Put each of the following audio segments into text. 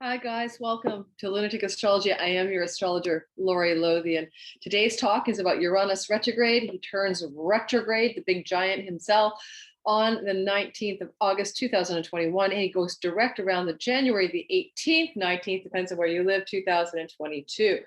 Hi guys, welcome to Lunatic Astrology. I am your astrologer, Lori Lothian. Today's talk is about Uranus retrograde. He turns retrograde, the big giant himself, on the 19th of August 2021, and he goes direct around the January the 18th, 19th, depends on where you live, 2022.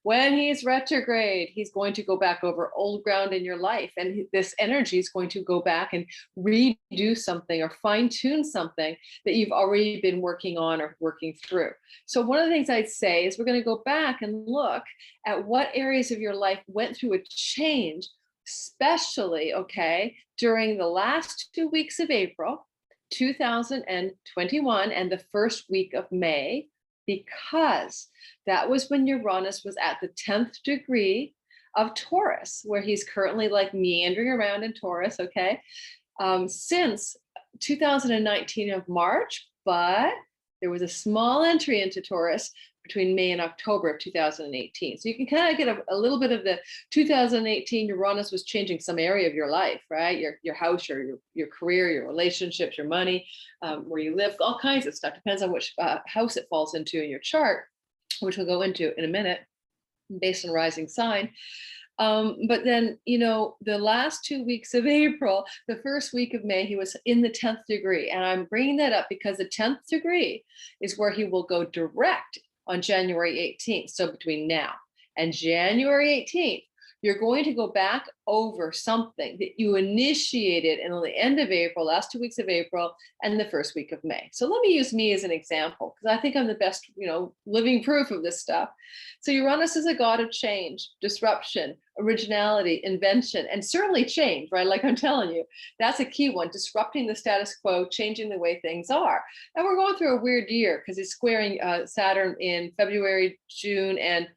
When he's retrograde, he's going to go back over old ground in your life. And this energy is going to go back and redo something or fine tune something that you've already been working on or working through. So one of the things I'd say is we're going to go back and look at what areas of your life went through a change, especially, okay, during the last 2 weeks of April, 2021 and the first week of May, because that was when Uranus was at the 10th degree of Taurus, where he's currently like meandering around in Taurus, okay, since 2019 of March, but there was a small entry into Taurus between May and October of 2018. So you can kind of get a little bit of the 2018 Uranus was changing some area of your life, right? Your house, your career, your relationships, your money, where you live, all kinds of stuff. Depends on which house it falls into in your chart, which we'll go into in a minute based on rising sign. But then, you know, the last 2 weeks of April, the first week of May, he was in the 10th degree. And I'm bringing that up because the 10th degree is where he will go direct on January 18th. So between now and January 18th, you're going to go back over something that you initiated in the end of April, last 2 weeks of April, and the first week of May. So let me use me as an example, because I think I'm the best, you know, living proof of this stuff. So Uranus is a god of change, disruption, originality, invention, and certainly change, right? Like I'm telling you, that's a key one, disrupting the status quo, changing the way things are. And we're going through a weird year because he's squaring Saturn in February, June, and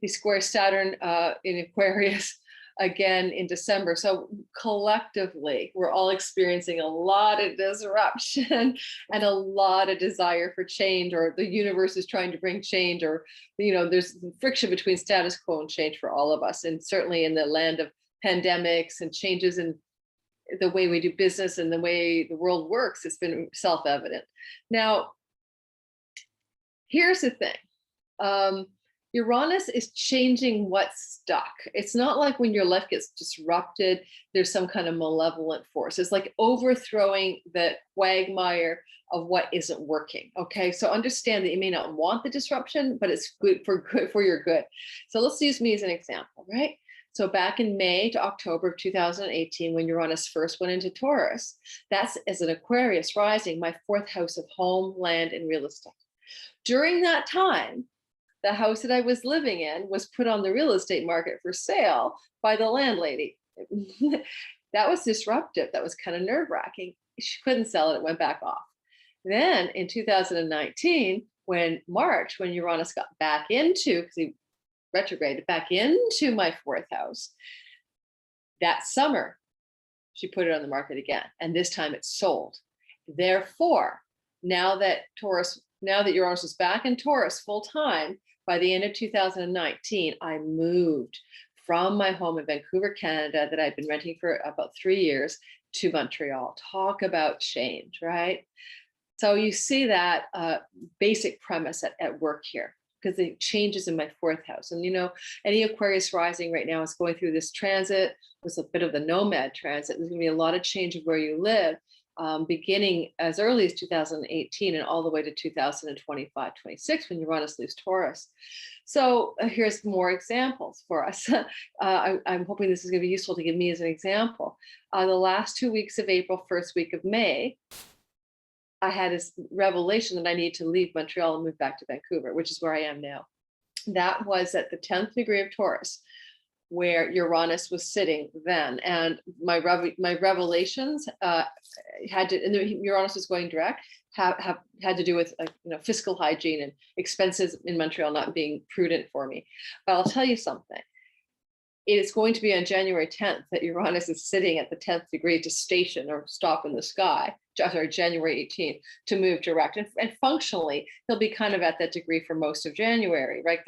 he squares Saturn in Aquarius again in December. So collectively, we're all experiencing a lot of disruption and a lot of desire for change, or the universe is trying to bring change, or, you know, there's friction between status quo and change for all of us. And certainly in the land of pandemics and changes in the way we do business and the way the world works, it's been self-evident. Now, here's the thing. Uranus is changing what's stuck. It's not like when your life gets disrupted, there's some kind of malevolent force. It's like overthrowing the quagmire of what isn't working. Okay, so understand that you may not want the disruption, but it's good for your good. So let's use me as an example, right? So back in May to October of 2018, when Uranus first went into Taurus, that's as an Aquarius rising, my fourth house of home, land, and real estate. During that time, the house that I was living in was put on the real estate market for sale by the landlady. That was disruptive. That was kind of nerve-wracking. She couldn't sell it. It went back off. Then in 2019, when Uranus got back into, because he retrograded back into my fourth house, that summer, she put it on the market again. And this time it's sold. Therefore, now that Uranus is back in Taurus full time, by the end of 2019, I moved from my home in Vancouver, Canada, that I'd been renting for about 3 years, to Montreal. Talk about change, right? So you see that basic premise at work here, because the changes in my fourth house. And, you know, any Aquarius rising right now is going through this transit, with a bit of the nomad transit. There's going to be a lot of change of where you live. Beginning as early as 2018 and all the way to 2025, 26, when Uranus leaves Taurus. So here's more examples for us. I'm hoping this is going to be useful to give me as an example. The last 2 weeks of April, first week of May, I had this revelation that I need to leave Montreal and move back to Vancouver, which is where I am now. That was at the 10th degree of Taurus, where Uranus was sitting then. And my revelations had to, and Uranus was going direct, have had to do with fiscal hygiene and expenses in Montreal not being prudent for me. But I'll tell you something. It is going to be on January 10th that Uranus is sitting at the 10th degree to station or stop in the sky. Sorry, January 18th to move direct. And functionally, he'll be kind of at that degree for most of January, right?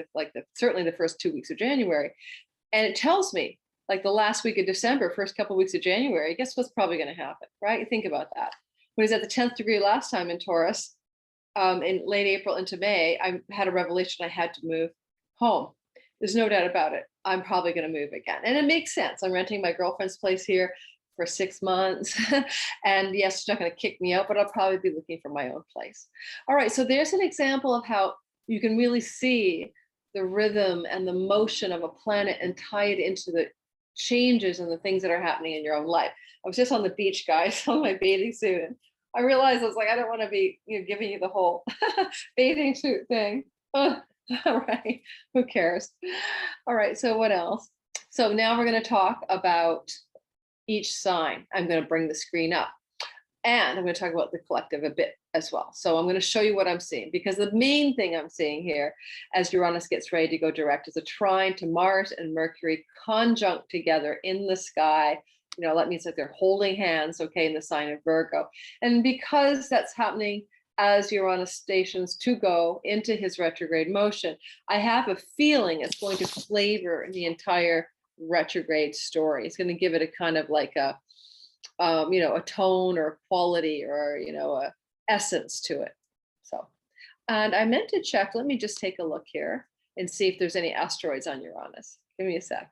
Certainly the first 2 weeks of January. And it tells me, like the last week of December, first couple of weeks of January, guess what's probably going to happen, right? You think about that. When he's at the 10th degree last time in Taurus, in late April into May, I had a revelation I had to move home. There's no doubt about it. I'm probably going to move again. And it makes sense. I'm renting my girlfriend's place here for 6 months. And yes, she's not going to kick me out, but I'll probably be looking for my own place. All right. So there's an example of how you can really see the rhythm and the motion of a planet and tie it into the changes and the things that are happening in your own life. I was just on the beach, guys, on my bathing suit. And I realized I was like, I don't want to be, giving you the whole bathing suit thing. All right. Who cares? All right. So what else? So now we're going to talk about each sign. I'm going to bring the screen up. And I'm going to talk about the collective a bit as well. So I'm going to show you what I'm seeing, because the main thing I'm seeing here as Uranus gets ready to go direct is a trine to Mars and Mercury conjunct together in the sky. That means that they're holding hands, okay, in the sign of Virgo. And because that's happening as Uranus stations to go into his retrograde motion, I have a feeling it's going to flavor the entire retrograde story. It's going to give it a kind of like a tone or quality or, a essence to it. So, and I meant to check, let me just take a look here and see if there's any asteroids on Uranus. Give me a sec.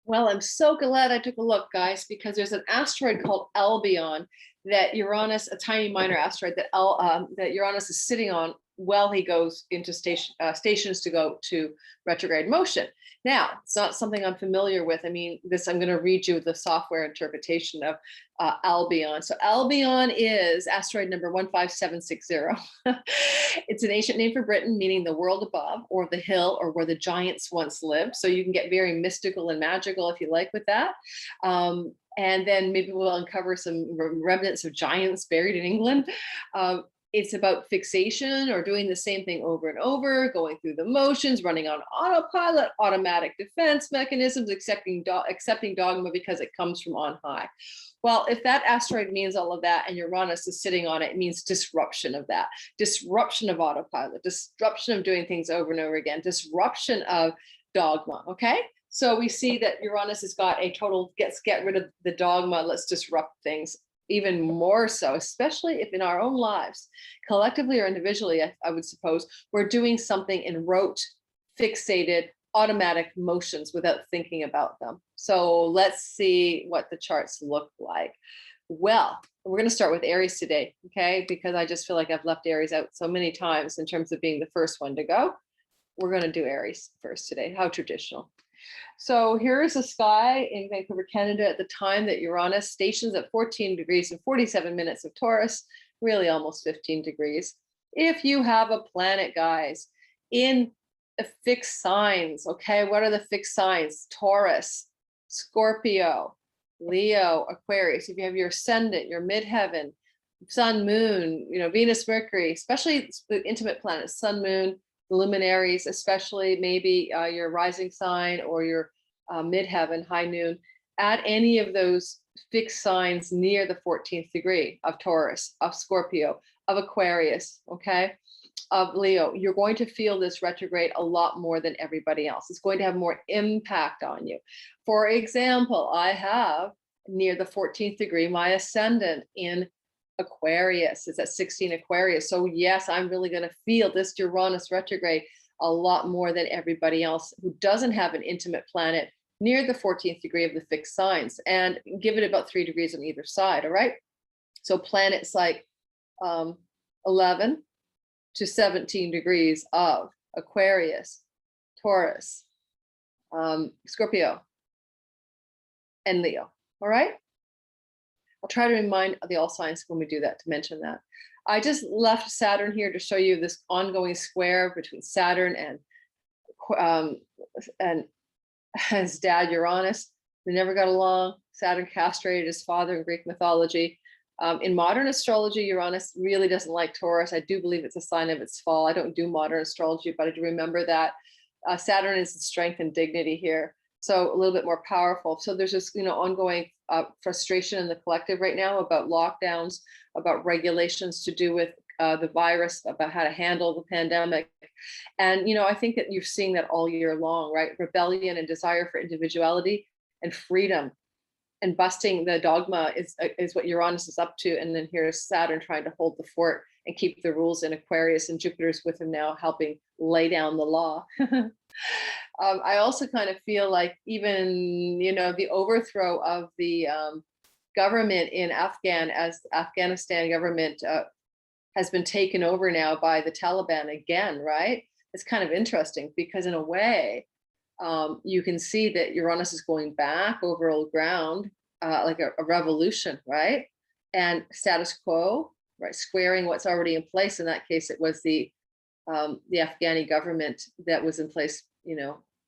Well, I'm so glad I took a look, guys, because there's an asteroid called Albion that Uranus, a tiny minor asteroid that Uranus is sitting on while he goes into stations to go to retrograde motion. Now, it's not something I'm familiar with. I mean, I'm going to read you the software interpretation of Albion. So Albion is asteroid number 15760. It's an ancient name for Britain, meaning the world above, or the hill, or where the giants once lived. So you can get very mystical and magical if you like with that. And then maybe we'll uncover some remnants of giants buried in England. It's about fixation or doing the same thing over and over, going through the motions, running on autopilot, automatic defense mechanisms, accepting dogma because it comes from on high. Well, if that asteroid means all of that and Uranus is sitting on it, it means disruption of that, disruption of autopilot, disruption of doing things over and over again, disruption of dogma, okay? So we see that Uranus has got a total, get rid of the dogma, let's disrupt things. Even more so, especially if in our own lives, collectively or individually, I would suppose, we're doing something in rote, fixated, automatic motions without thinking about them. So let's see what the charts look like. Well, we're going to start with Aries today, okay? Because I just feel like I've left Aries out so many times in terms of being the first one to go. We're going to do Aries first today. How traditional. So here's the sky in Vancouver, Canada at the time that Uranus stations at 14 degrees and 47 minutes of Taurus, really almost 15 degrees. If you have a planet, guys, in fixed signs, okay, what are the fixed signs? Taurus, Scorpio, Leo, Aquarius. If you have your ascendant, your midheaven, sun, moon, Venus, Mercury, especially the intimate planets, sun, moon, the luminaries, especially maybe your rising sign or your midheaven, high noon, add any of those fixed signs near the 14th degree of Taurus, of Scorpio, of Aquarius, okay, of Leo, you're going to feel this retrograde a lot more than everybody else. It's going to have more impact on you. For example, I have near the 14th degree, my ascendant in Aquarius. It's at 16 Aquarius. So yes, I'm really going to feel this Uranus retrograde a lot more than everybody else who doesn't have an intimate planet near the 14th degree of the fixed signs, and give it about 3 degrees on either side. All right. So planets like 11 to 17 degrees of Aquarius, Taurus, Scorpio, and Leo. All right. I'll try to remind the all signs when we do that to mention that. I just left Saturn here to show you this ongoing square between Saturn and his dad Uranus. They never got along. Saturn castrated his father in Greek mythology. In modern astrology, Uranus really doesn't like Taurus. I do believe it's a sign of its fall. I don't do modern astrology, but I do remember that Saturn is the strength and dignity here. So a little bit more powerful. So there's this, ongoing frustration in the collective right now about lockdowns, about regulations to do with the virus, about how to handle the pandemic. And, I think that you're seeing that all year long, right? Rebellion and desire for individuality and freedom and busting the dogma is what Uranus is up to. And then here's Saturn trying to hold the fort and keep the rules in Aquarius, and Jupiter's with him now, helping lay down the law. I also kind of feel like even, the overthrow of the government in Afghanistan government has been taken over now by the Taliban again, right? It's kind of interesting because in a way, you can see that Uranus is going back over old ground, like a revolution, right? And status quo, right? Squaring what's already in place. In that case, it was the Afghani government that was in place,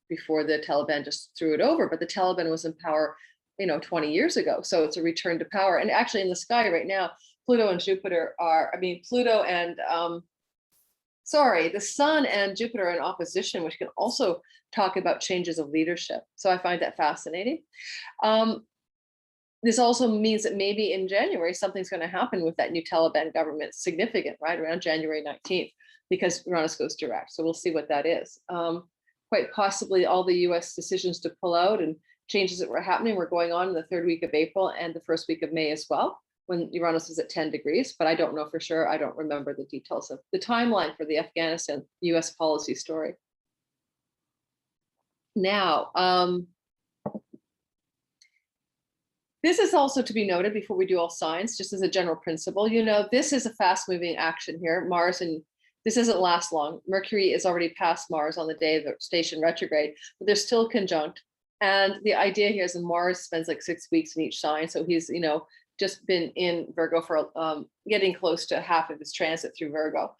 before the Taliban just threw it over. But the Taliban was in power, 20 years ago. So it's a return to power. And actually in the sky right now, Pluto and Jupiter the sun and Jupiter are in opposition, which can also talk about changes of leadership. So I find that fascinating. This also means that maybe in January, something's going to happen with that new Taliban government, significant, right? Around January 19th, because Uranus goes direct. So we'll see what that is. Quite possibly all the US decisions to pull out and changes that were happening were going on in the third week of April and the first week of May as well, when Uranus was at 10 degrees, but I don't know for sure. I don't remember the details of the timeline for the Afghanistan US policy story. Now, this is also to be noted before we do all signs, just as a general principle. This is a fast moving action here. Mars, and this doesn't last long. Mercury is already past Mars on the day of the station retrograde, but they're still conjunct. And the idea here is that Mars spends like 6 weeks in each sign. So he's, just been in Virgo for getting close to half of his transit through Virgo.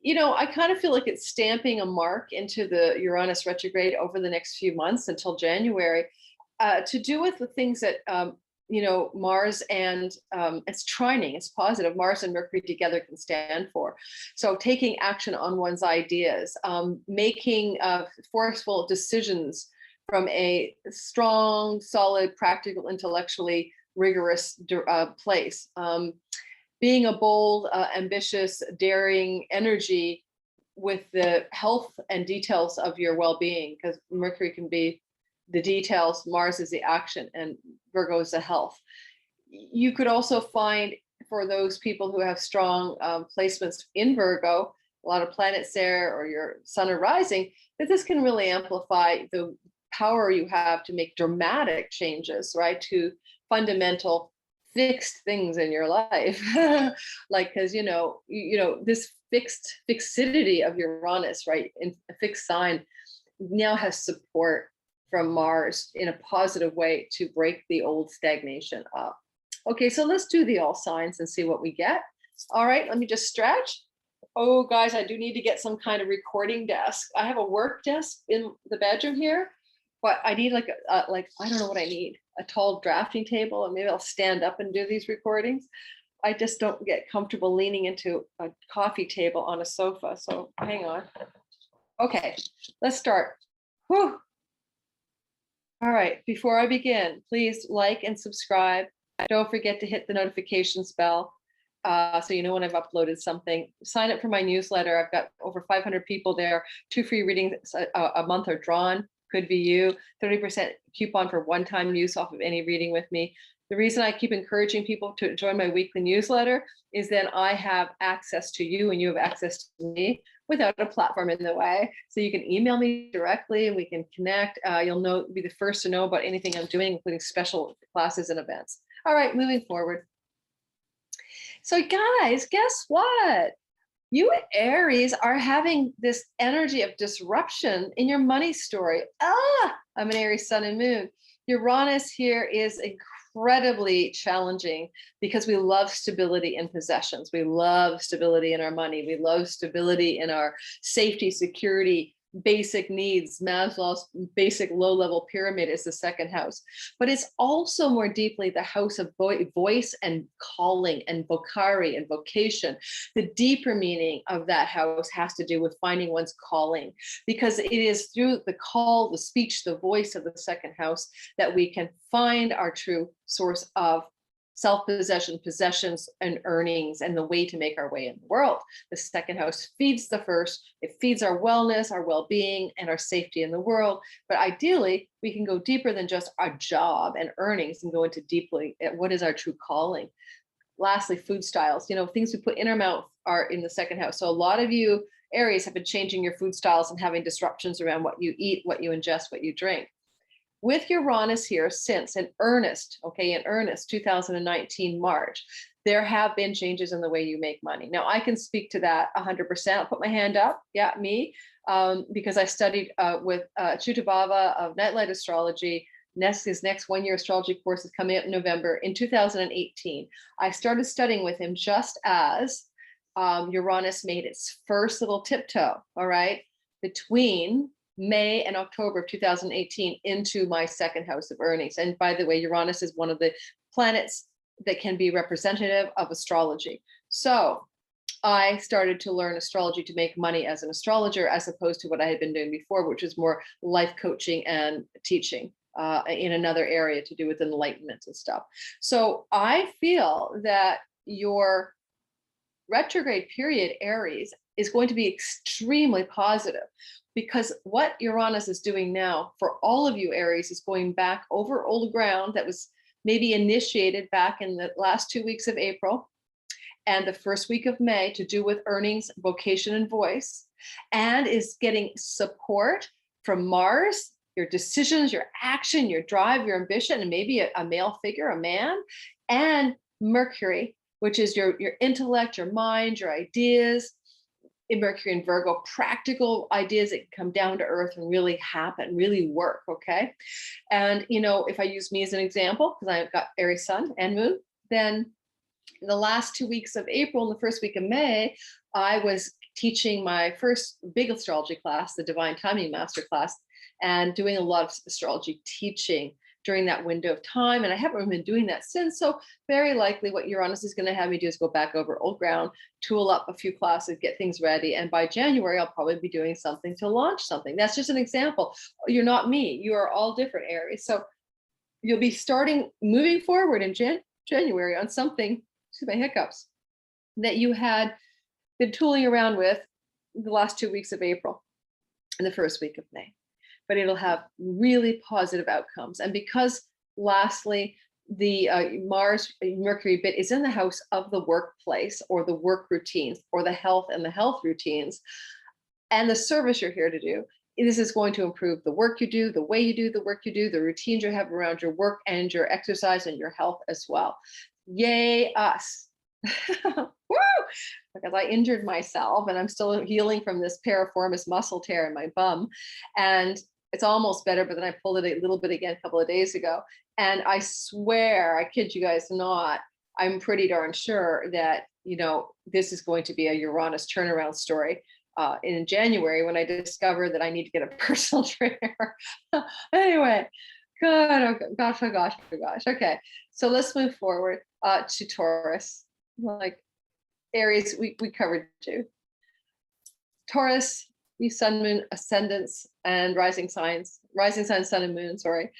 I kind of feel like it's stamping a mark into the Uranus retrograde over the next few months until January, to do with the things that, Mars and it's trining, it's positive. Mars and Mercury together can stand for. So taking action on one's ideas, making forceful decisions from a strong, solid, practical, intellectually rigorous place. Being a bold, ambitious, daring energy with the health and details of your well-being, because Mercury can be the details, Mars is the action, and Virgo is the health. You could also find, for those people who have strong placements in Virgo, a lot of planets there, or your sun or rising, that this can really amplify the power you have to make dramatic changes, right, to fundamental fixed things in your life. Like, because this fixity of Uranus, right, in a fixed sign, now has support from Mars in a positive way to break the old stagnation up. Okay, so let's do the all signs and see what we get. All right, let me just stretch. Oh, guys, I do need to get some kind of recording desk. I have a work desk in the bedroom here, but I need like I don't know what I need, a tall drafting table, and maybe I'll stand up and do these recordings. I just don't get comfortable leaning into a coffee table on a sofa. So hang on. Okay, let's start. Whew. All right, before I begin, please like and subscribe. Don't forget to hit the notifications bell so you know when I've uploaded something. Sign up for my newsletter. I've got over 500 people there. 2 free readings a month are drawn. Could be you. 30% coupon for one-time use off of any reading with me. The reason I keep encouraging people to join my weekly newsletter is then I have access to you and you have access to me without a platform in the way. So you can email me directly and we can connect. You'll be the first to know about anything I'm doing, including special classes and events. All right, moving forward. So guys, guess what? You Aries are having this energy of disruption in your money story. I'm an Aries sun and moon. Uranus here is incredibly challenging because we love stability in possessions. We love stability in our money. We love stability in our safety, security, basic needs. Maslow's basic low-level pyramid is the second house, but it's also more deeply the house of voice and calling and vocari and vocation. The deeper meaning of that house has to do with finding one's calling, because it is through the call, the speech, the voice of the second house that we can find our true source of self-possession, possessions, and earnings, and the way to make our way in the world. The second house feeds the first. It feeds our wellness, our well-being, and our safety in the world. But ideally, we can go deeper than just our job and earnings and go into deeply at what is our true calling. lastly, food styles, things we put in our mouth are in the second house. So a lot of you Aries have been changing your food styles and having disruptions around what you eat, what you ingest, what you drink. With Uranus here since in earnest, 2019 March, there have been changes in the way you make money. Now I can speak to that 100%. I'll put my hand up. Yeah, me, because I studied with Chutabava of Nightlight Astrology. His next one-year astrology course is coming up in November. In 2018, I started studying with him just as Uranus made its first little tiptoe, all right, between May and October of 2018 into my second house of earnings. And by the way, Uranus is one of the planets that can be representative of astrology. So I started to learn astrology to make money as an astrologer, as opposed to what I had been doing before, which was more life coaching and teaching in another area to do with enlightenment and stuff. So I feel that your retrograde period, Aries, is going to be extremely positive, because what Uranus is doing now for all of you Aries is going back over old ground that was maybe initiated back in the last 2 weeks of April and the first week of May to do with earnings, vocation, and voice, and is getting support from Mars, your decisions, your action, your drive, your ambition, and maybe a male figure, a man, and Mercury, which is your intellect, your mind, your ideas. In Mercury and Virgo, practical ideas that can come down to earth and really happen, really work, okay? And, if I use me as an example, because I've got Aries sun and moon, then the last 2 weeks of April and the first week of May, I was teaching my first big astrology class, the Divine Timing Master class, and doing a lot of astrology teaching during that window of time. And I haven't been doing that since. So very likely what Uranus is going to have me do is go back over old ground, tool up a few classes, get things ready. And by January, I'll probably be doing something to launch something. That's just an example. You're not me. You are all different Aries. So you'll be moving forward in January on something, excuse my hiccups, that you had been tooling around with the last 2 weeks of April and the first week of May. But it'll have really positive outcomes. And because lastly, the Mars Mercury bit is in the house of the workplace or the work routines or the health and the health routines and the service you're here to do, this is going to improve the work you do, the way you do the work you do, the routines you have around your work and your exercise and your health as well. Yay, us. Woo! Because I injured myself and I'm still healing from this piriformis muscle tear in my bum. And it's almost better, but then I pulled it a little bit again a couple of days ago. And I swear, I kid you guys not, I'm pretty darn sure that, this is going to be a Uranus turnaround story in January when I discover that I need to get a personal trainer. Anyway, good. Oh gosh, oh gosh, oh gosh. Okay, so let's move forward to Taurus. Like Aries, we covered too. Taurus, the sun, moon, ascendants, and rising sign, sun and moon, sorry.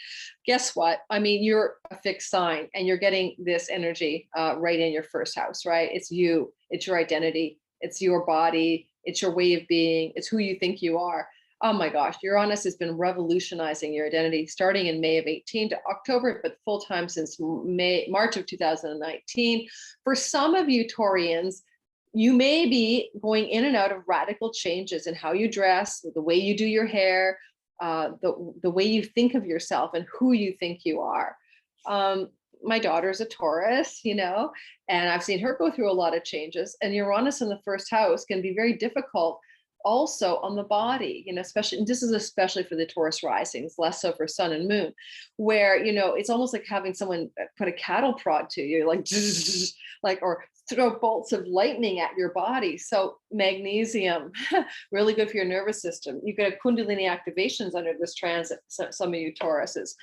Guess what? I mean, you're a fixed sign and you're getting this energy right in your first house, right? It's you, it's your identity, it's your body, it's your way of being, it's who you think you are. Oh my gosh, Uranus has been revolutionizing your identity starting in May of 18 to October, but full time since March of 2019. For some of you Taurians, you may be going in and out of radical changes in how you dress, the way you do your hair, the way you think of yourself and who you think you are. My daughter's a Taurus, and I've seen her go through a lot of changes. And Uranus in the first house can be very difficult also on the body, especially, and this is especially for the Taurus risings, less so for sun and moon, where, it's almost like having someone put a cattle prod to you, like, or throw bolts of lightning at your body. So magnesium, really good for your nervous system. You get Kundalini activations under this transit, some of you Tauruses.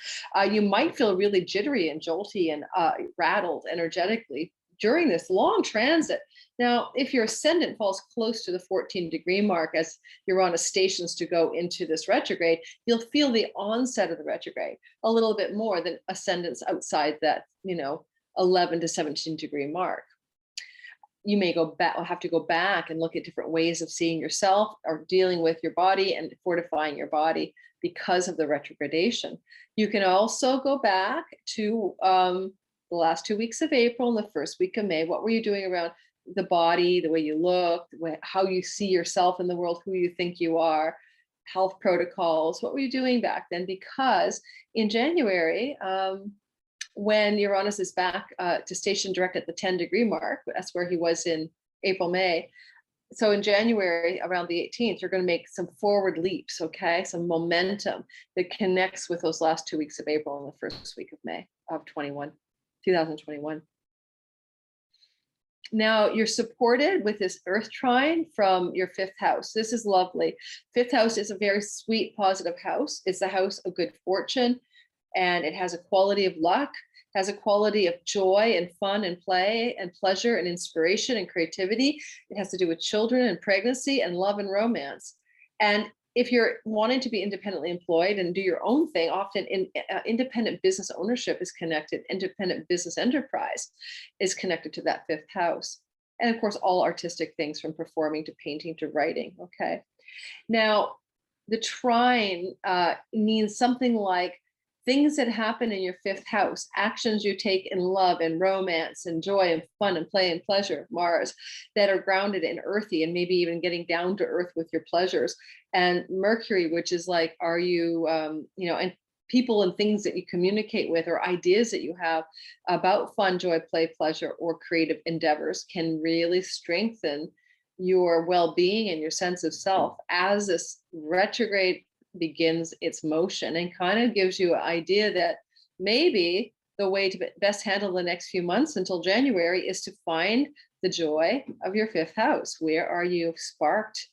You might feel really jittery and jolty and rattled energetically during this long transit. Now, if your ascendant falls close to the 14-degree mark as Uranus stations to go into this retrograde, you'll feel the onset of the retrograde a little bit more than ascendants outside that, 11 to 17-degree mark. You may have to go back and look at different ways of seeing yourself or dealing with your body and fortifying your body because of the retrogradation. You can also go back to the last 2 weeks of April and the first week of May. What were you doing around the body, the way you look, how you see yourself in the world, who you think you are, health protocols? What were you doing back then? Because in January, when Uranus is back to station direct at the 10-degree mark, that's where he was in April, May. So in January, around the 18th, you're going to make some forward leaps, okay? Some momentum that connects with those last 2 weeks of April and the first week of May of 2021. Now you're supported with this Earth trine from your 5th house. This is lovely. 5th house is a very sweet, positive house. It's the house of good fortune, and it has a quality of luck, has a quality of joy and fun and play and pleasure and inspiration and creativity. It has to do with children and pregnancy and love and romance. And if you're wanting to be independently employed and do your own thing, often independent business ownership is connected, independent business enterprise is connected to that 5th house. And of course, all artistic things from performing to painting to writing, okay? Now, the trine means something like things that happen in your 5th house, actions you take in love and romance and joy and fun and play and pleasure, Mars, that are grounded in earthy and maybe even getting down to earth with your pleasures. And Mercury, which is like, are you, and people and things that you communicate with or ideas that you have about fun, joy, play, pleasure, or creative endeavors can really strengthen your well-being and your sense of self as this retrograde begins its motion, and kind of gives you an idea that maybe the way to best handle the next few months until January is to find the joy of your 5th house. Where are you sparked?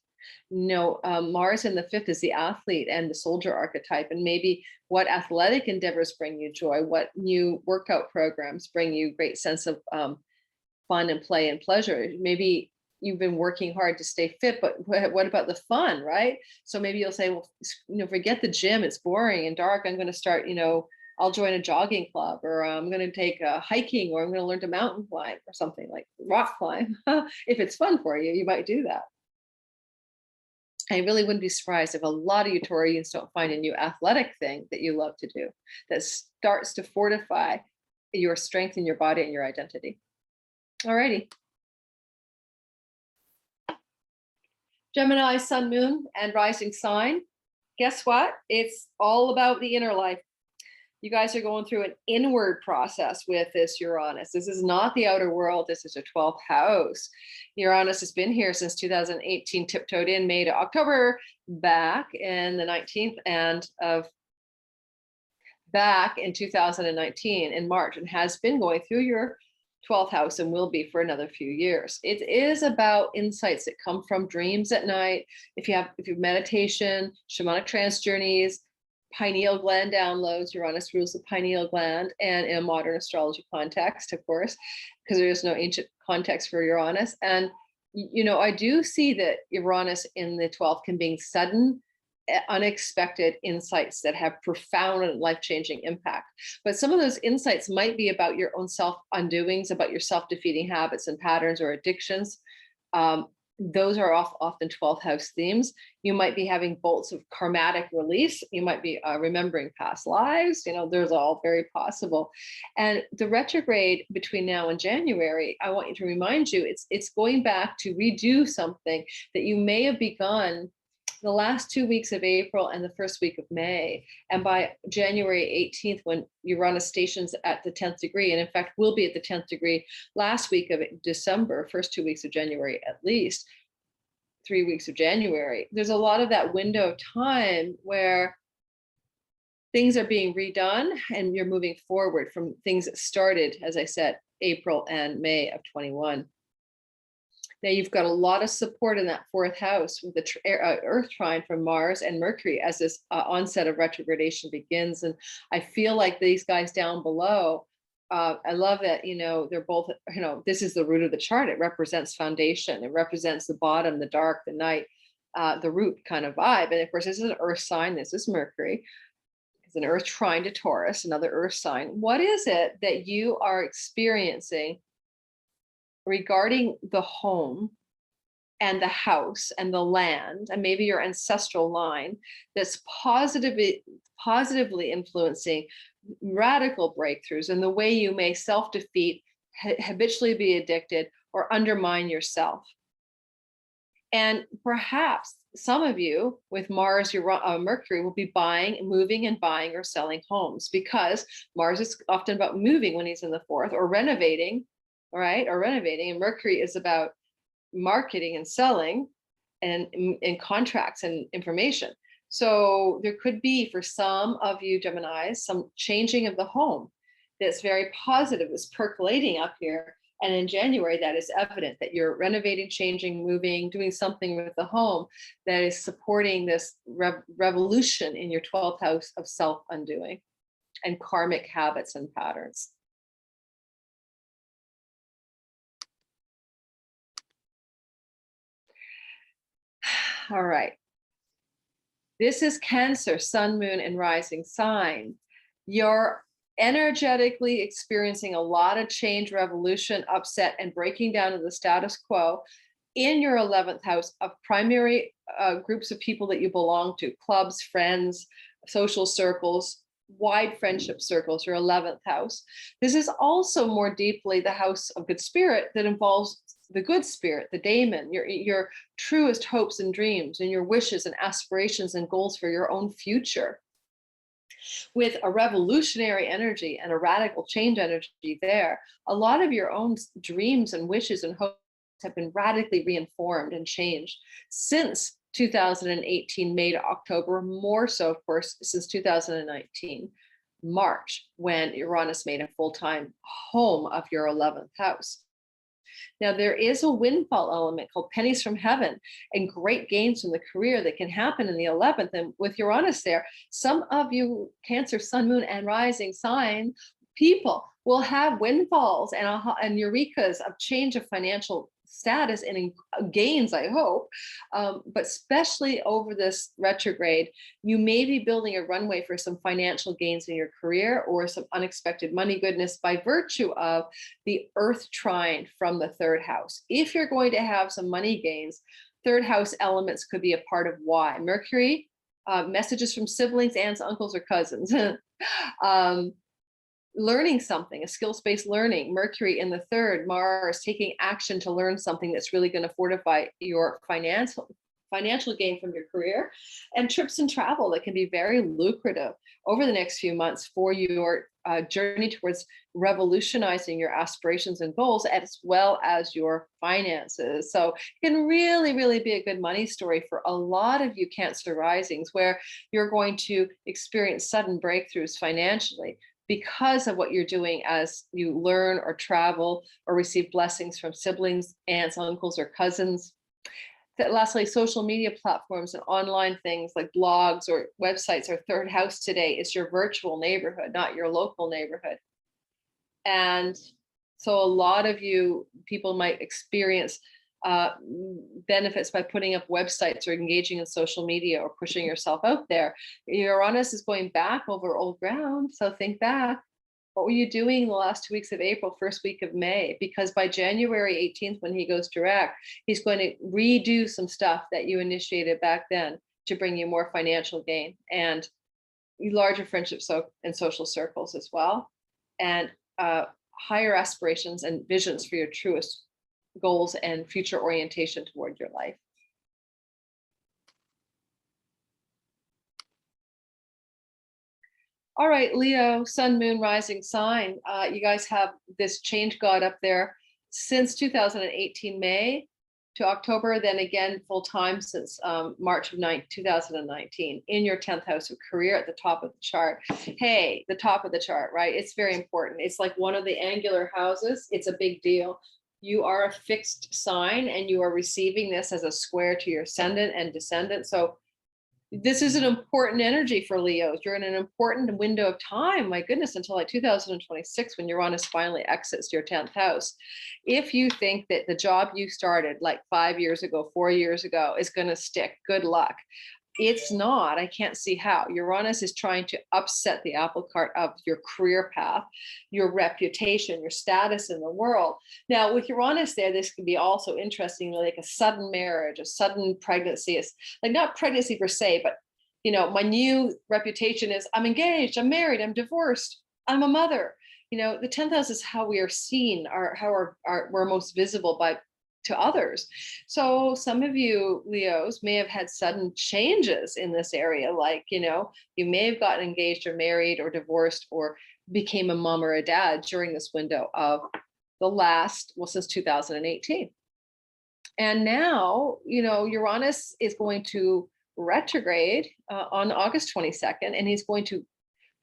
Mars in the 5th is the athlete and the soldier archetype, and maybe what athletic endeavors bring you joy, what new workout programs bring you great sense of fun and play and pleasure. Maybe you've been working hard to stay fit, but what about the fun, right? So maybe you'll say, well, forget the gym, it's boring and dark. I'm going to start, I'll join a jogging club, or I'm going to take a hiking, or I'm going to learn to mountain climb or something, like rock climb. If it's fun for you, you might do that. I really wouldn't be surprised if a lot of you Taurians don't find a new athletic thing that you love to do that starts to fortify your strength in your body and your identity. Alrighty. Gemini, sun, moon, and rising sign. Guess what? It's all about the inner life. You guys are going through an inward process with this Uranus. This is not the outer world. This is a 12th house. Uranus has been here since 2018, tiptoed in May to October, back in the 19th, and back in 2019 in March, and has been going through your 12th house and will be for another few years. It is about insights that come from dreams at night. If you have meditation, shamanic trance journeys, pineal gland downloads. Uranus rules the pineal gland, and in a modern astrology context, of course, because there is no ancient context for Uranus. And I do see that Uranus in the 12th can bring sudden, unexpected insights that have profound and life-changing impact. But some of those insights might be about your own self-undoings, about your self-defeating habits and patterns or addictions. Those are often 12th house themes. You might be having bolts of karmatic release. You might be remembering past lives. There's all very possible. And the retrograde between now and January, I want you to remind you, it's going back to redo something that you may have begun the last 2 weeks of April and the first week of May. And by January 18th, when Uranus stations at the 10th degree, and in fact will be at the 10th degree last week of December, first 2 weeks of January, at least 3 weeks of January, there's a lot of that window of time where things are being redone and you're moving forward from things that started, as I said, April and May of 21. Now you've got a lot of support in that 4th house with the Earth trine from Mars and Mercury as this onset of retrogradation begins. And I feel like these guys down below, I love that, they're both, this is the root of the chart. It represents foundation. It represents the bottom, the dark, the night, the root kind of vibe. And of course, this is an Earth sign. This is Mercury. It's an Earth trine to Taurus, another Earth sign. What is it that you are experiencing regarding the home and the house and the land and maybe your ancestral line that's positively influencing radical breakthroughs in the way you may self-defeat, habitually be addicted, or undermine yourself. And perhaps some of you with Mars, Mercury will be moving and buying or selling homes, because Mars is often about moving when he's in the fourth, or renovating, right? Or renovating. And Mercury is about marketing and selling and contracts and information. So there could be, for some of you Geminis, some changing of the home that's very positive, is percolating up here. And in January, that is evident that you're renovating, changing, moving, doing something with the home that is supporting this revolution in your 12th house of self-undoing and karmic habits and patterns. All right. This is Cancer, Sun, Moon, and Rising sign. You're energetically experiencing a lot of change, revolution, upset, and breaking down of the status quo in your 11th house of primary groups of people that you belong to, clubs, friends, social circles, wide friendship circles, your 11th house. This is also more deeply the house of good spirit that involves the good spirit, the daemon, your truest hopes and dreams, and your wishes and aspirations and goals for your own future. With a revolutionary energy and a radical change energy there, a lot of your own dreams and wishes and hopes have been radically reinformed and changed since 2018, May to October, more so, of course, since 2019, March, when Uranus made a full-time home of your 11th house. Now, there is a windfall element called pennies from heaven and great gains from the career that can happen in the 11th. And with Uranus there, some of you Cancer, Sun, Moon, and Rising sign people will have windfalls and eurekas of change of financial status and gains, I hope. But especially over this retrograde, you may be building a runway for some financial gains in your career or some unexpected money goodness by virtue of the Earth trine from the third house. If you're going to have some money gains, third house elements could be a part of why. Mercury, messages from siblings, aunts, uncles, or cousins. Learning something, a skills-based learning, Mercury in the third, Mars taking action to learn something that's really going to fortify your financial gain from your career, and trips and travel that can be very lucrative over the next few months for your journey towards revolutionizing your aspirations and goals, as well as your finances. So it can really, really be a good money story for a lot of you Cancer risings, where you're going to experience sudden breakthroughs financially because of what you're doing as you learn or travel or receive blessings from siblings, aunts, uncles, or cousins. Lastly, social media platforms and online things like blogs or websites. Our third house today is your virtual neighborhood, not your local neighborhood. And so a lot of you people might experience benefits by putting up websites or engaging in social media or pushing yourself out there. Uranus is going back over old ground. So think back. What were you doing the last 2 weeks of April, first week of May? Because by January 18th, when he goes direct, he's going to redo some stuff that you initiated back then to bring you more financial gain and larger friendships and social circles as well, and higher aspirations and visions for your truest goals and future orientation toward your life. All right, Leo, Sun, Moon, Rising sign. You guys have this change god up there since 2018, May to October, then again full-time since March of 2019 in your 10th house of career at the top of the chart. Hey, the top of the chart, right? It's very important. It's like one of the angular houses. It's a big deal. You are a fixed sign and you are receiving this as a square to your ascendant and descendant. So this is an important energy for Leos. You're in an important window of time, my goodness, until like 2026 when Uranus finally exits your 10th house. If you think that the job you started like 5 years ago, 4 years ago is going to stick, good luck. It's not. I can't see how. Uranus is trying to upset the apple cart of your career path, your reputation, your status in the world. Now, with Uranus there, this can be also interesting, like a sudden marriage, a sudden pregnancy. It's like not pregnancy per se, but my new reputation is I'm engaged, I'm married, I'm divorced, I'm a mother. The 10th house is how we are seen, how we're most visible to others. So some of you Leos may have had sudden changes in this area, like, you may have gotten engaged or married or divorced or became a mom or a dad during this window of since 2018. And now, Uranus is going to retrograde on August 22nd, and he's going to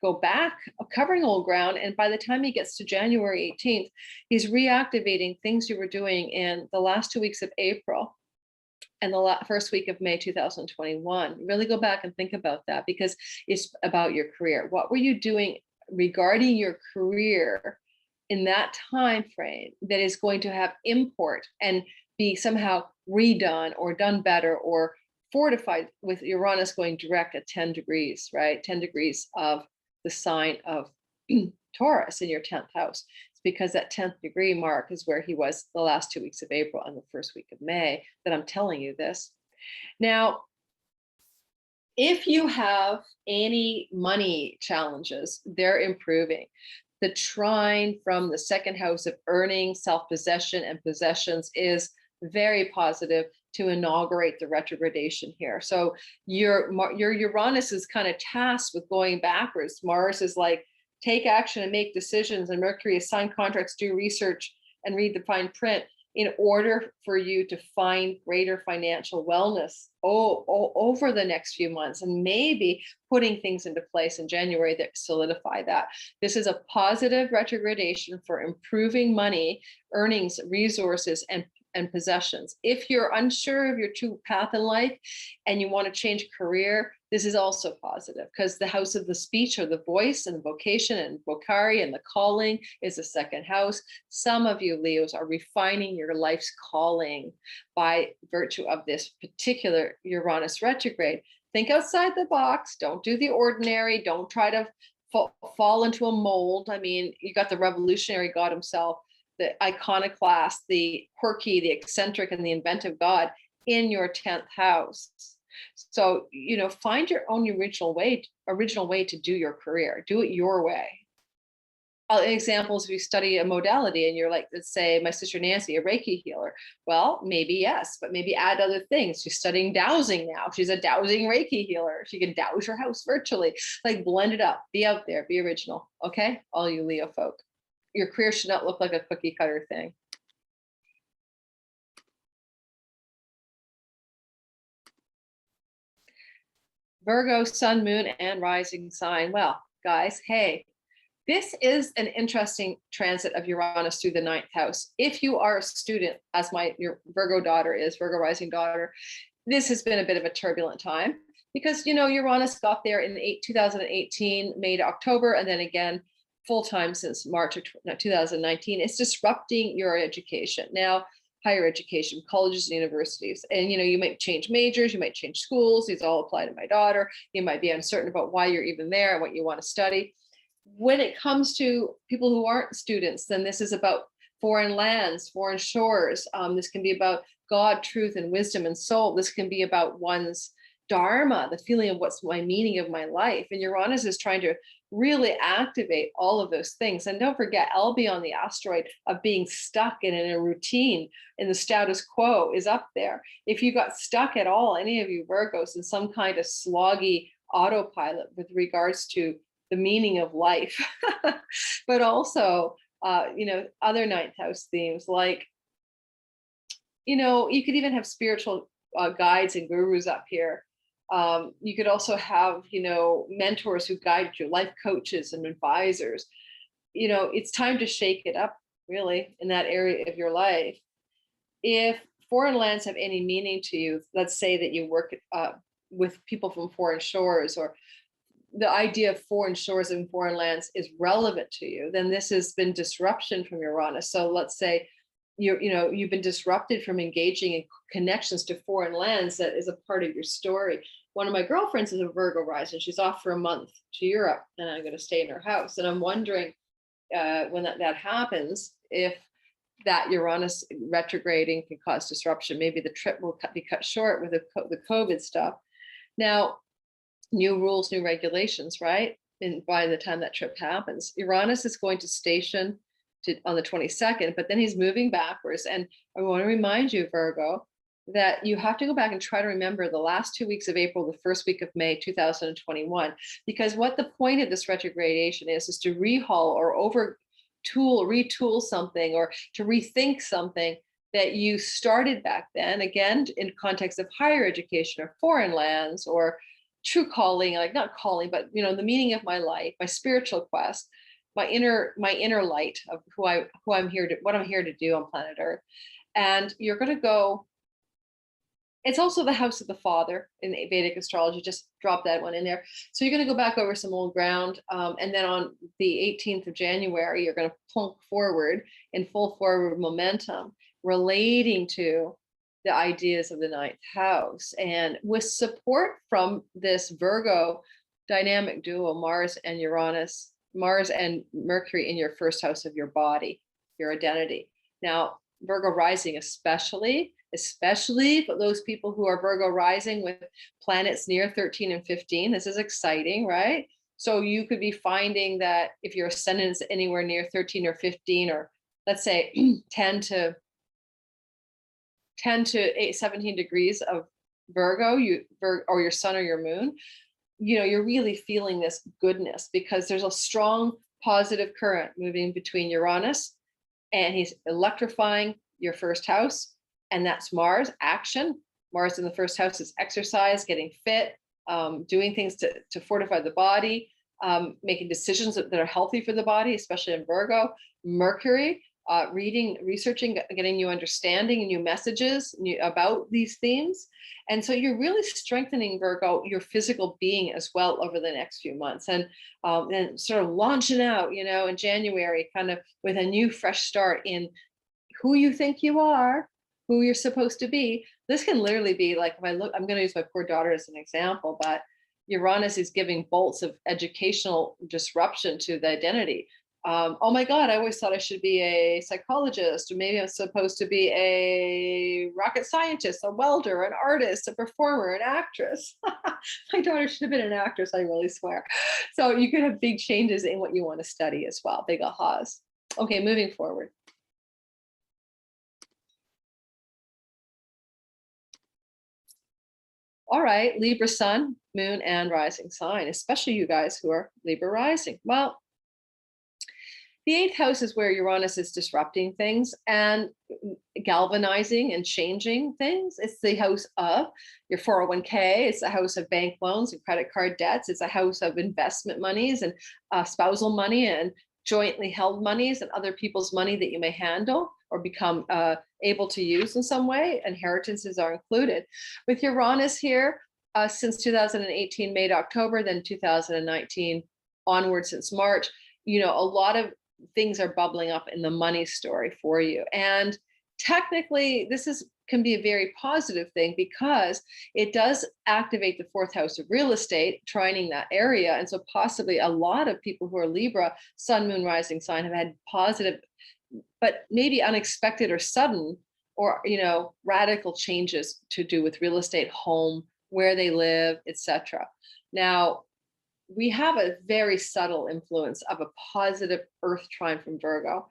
go back, covering old ground. And by the time he gets to January 18th, he's reactivating things you were doing in the last 2 weeks of April and the first week of May 2021. Really go back and think about that, because it's about your career. What were you doing regarding your career in that time frame that is going to have import and be somehow redone or done better or fortified, with Uranus going direct at 10 degrees, right? 10 degrees of the sign of Taurus in your 10th house. It's because that 10th degree mark is where he was the last 2 weeks of April and the first week of May that I'm telling you this. Now, if you have any money challenges, they're improving. The trine from the second house of earning, self-possession, and possessions is very positive to inaugurate the retrogradation here. So your Uranus is kind of tasked with going backwards. Mars is like, take action and make decisions, and Mercury is sign contracts, do research, and read the fine print in order for you to find greater financial wellness over the next few months, and maybe putting things into place in January that solidify that. This is a positive retrogradation for improving money, earnings, resources, and possessions. If you're unsure of your true path in life and you want to change career, this is also positive, because the house of the speech, or the voice and the vocation and vocari and the calling, is the second house. Some of you Leos are refining your life's calling by virtue of this particular Uranus retrograde. Think outside the box. Don't do the ordinary. Don't try to fall into a mold. I mean, you got the revolutionary God himself, the iconoclast, the quirky, the eccentric, and the inventive God in your 10th house. So, find your own original way to do your career. Do it your way. Examples, if you study a modality and you're like, let's say my sister Nancy, a Reiki healer. Well, maybe yes, but maybe add other things. She's studying dowsing now. She's a dowsing Reiki healer. She can douse your house virtually. Like, blend it up. Be out there. Be original. Okay? All you Leo folk. Your career should not look like a cookie cutter thing. Virgo, sun, moon, and rising sign. Well, guys, hey, this is an interesting transit of Uranus through the 9th house. If you are a student, as your Virgo daughter is, Virgo rising daughter, this has been a bit of a turbulent time, because, Uranus got there in 2018, May to October, and then again, full-time since March of 2019. It's disrupting your education. Now, higher education, colleges and universities. And, you might change majors, you might change schools. These all apply to my daughter. You might be uncertain about why you're even there and what you want to study. When it comes to people who aren't students, then this is about foreign lands, foreign shores. This can be about God, truth, and wisdom and soul. This can be about one's dharma, the feeling of what's my meaning of my life. And Uranus is trying to really activate all of those things. And don't forget, I'll be on the asteroid of being stuck in a routine, in the status quo is up there. If you got stuck at all, any of you Virgos, in some kind of sloggy autopilot with regards to the meaning of life, but also, other 9th house themes, like, you could even have spiritual guides and gurus up here. You could also have, mentors who guide you, life coaches and advisors. It's time to shake it up, really, in that area of your life. If foreign lands have any meaning to you, let's say that you work with people from foreign shores, or the idea of foreign shores and foreign lands is relevant to you, then this has been disruption from Uranus. So let's say you've been disrupted from engaging in connections to foreign lands that is a part of your story. one of my girlfriends is a Virgo rising. She's off for a month to Europe, and I'm going to stay in her house. And I'm wondering when that happens, if that Uranus retrograding can cause disruption. Maybe the trip will be cut short with the COVID stuff. Now, new rules, new regulations, right? And by the time that trip happens, Uranus is going to station on the 22nd, but then he's moving backwards. And I want to remind you, Virgo, that you have to go back and try to remember the last 2 weeks of April, the first week of May 2021, because what the point of this retrogradation is to rehaul or retool something, or to rethink something that you started back then, again, in context of higher education or foreign lands or true calling, like not calling, but the meaning of my life, my spiritual quest, my inner light of what I'm here to do on planet Earth. And you're going to go. It's also the house of the father in Vedic astrology. Just drop that one in there. So you're going to go back over some old ground. And then on the 18th of January, you're going to plunk forward in full forward momentum relating to the ideas of the ninth house. And with support from this Virgo dynamic duo, Mars and Uranus, Mars and Mercury in your first house of your body, your identity. Now, Virgo rising, especially for those people who are Virgo rising with planets near 13 and 15. This is exciting, right? So you could be finding that if your ascendant is anywhere near 13 or 15, or let's say 10 to 17 degrees of Virgo, or your sun or your moon, you're really feeling this goodness, because there's a strong positive current moving between Uranus, and he's electrifying your first house. And that's Mars, action. Mars in the first house is exercise, getting fit, doing things to fortify the body, making decisions that are healthy for the body, especially in Virgo. Mercury, reading, researching, getting new understanding and new messages about these themes. And so you're really strengthening, Virgo, your physical being as well over the next few months. And sort of launching out, in January, kind of with a new fresh start in who you think you are, who you're supposed to be. This can literally be like, if I look, I'm going to use my poor daughter as an example, but Uranus is giving bolts of educational disruption to the identity. Oh my God, I always thought I should be a psychologist, or maybe I'm supposed to be a rocket scientist, a welder, an artist, a performer, an actress. My daughter should have been an actress, I really swear. So you could have big changes in what you want to study as well, big ahas. Okay, moving forward. All right, Libra sun, moon, and rising sign, especially you guys who are Libra rising. Well, the 8th house is where Uranus is disrupting things and galvanizing and changing things. It's the house of your 401k. It's the house of bank loans and credit card debts. It's a house of investment monies and spousal money and jointly held monies and other people's money that you may handle or become able to use in some way. Inheritances are included. With Uranus here, since 2018, May to October, then 2019 onward since March, a lot of things are bubbling up in the money story for you. And technically, this can be a very positive thing, because it does activate the 4th house of real estate, trining that area. And so possibly a lot of people who are Libra, sun, moon, rising sign, have had positive, but maybe unexpected or sudden, or radical changes to do with real estate, home, where they live, etc. Now, we have a very subtle influence of a positive Earth trine from Virgo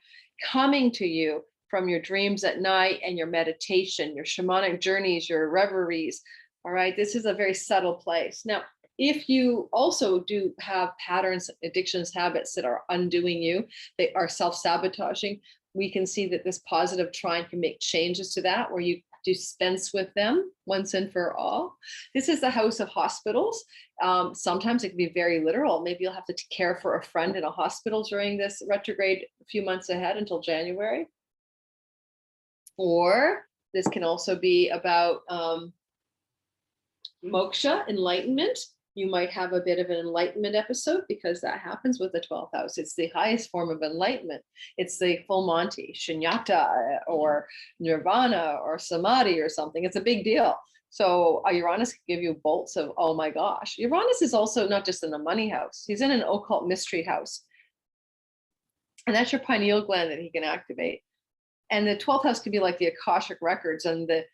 coming to you from your dreams at night and your meditation, your shamanic journeys, your reveries. All right, this is a very subtle place. Now, if you also do have patterns, addictions, habits that are undoing you, they are self-sabotaging, we can see that this positive trine can make changes to that, where you dispense with them once and for all. This is the house of hospitals. Sometimes it can be very literal. Maybe you'll have to care for a friend in a hospital during this retrograde a few months ahead until January. Or this can also be about moksha, enlightenment. You might have a bit of an enlightenment episode because that happens with the 12th house. It's the highest form of enlightenment. It's the full Monty, shunyata, or nirvana, or samadhi, or something. It's a big deal. So Uranus can give you bolts of, oh my gosh. Uranus is also not just in the money house. He's in an occult mystery house. And that's your pineal gland that he can activate. And the 12th house could be like the Akashic records and the,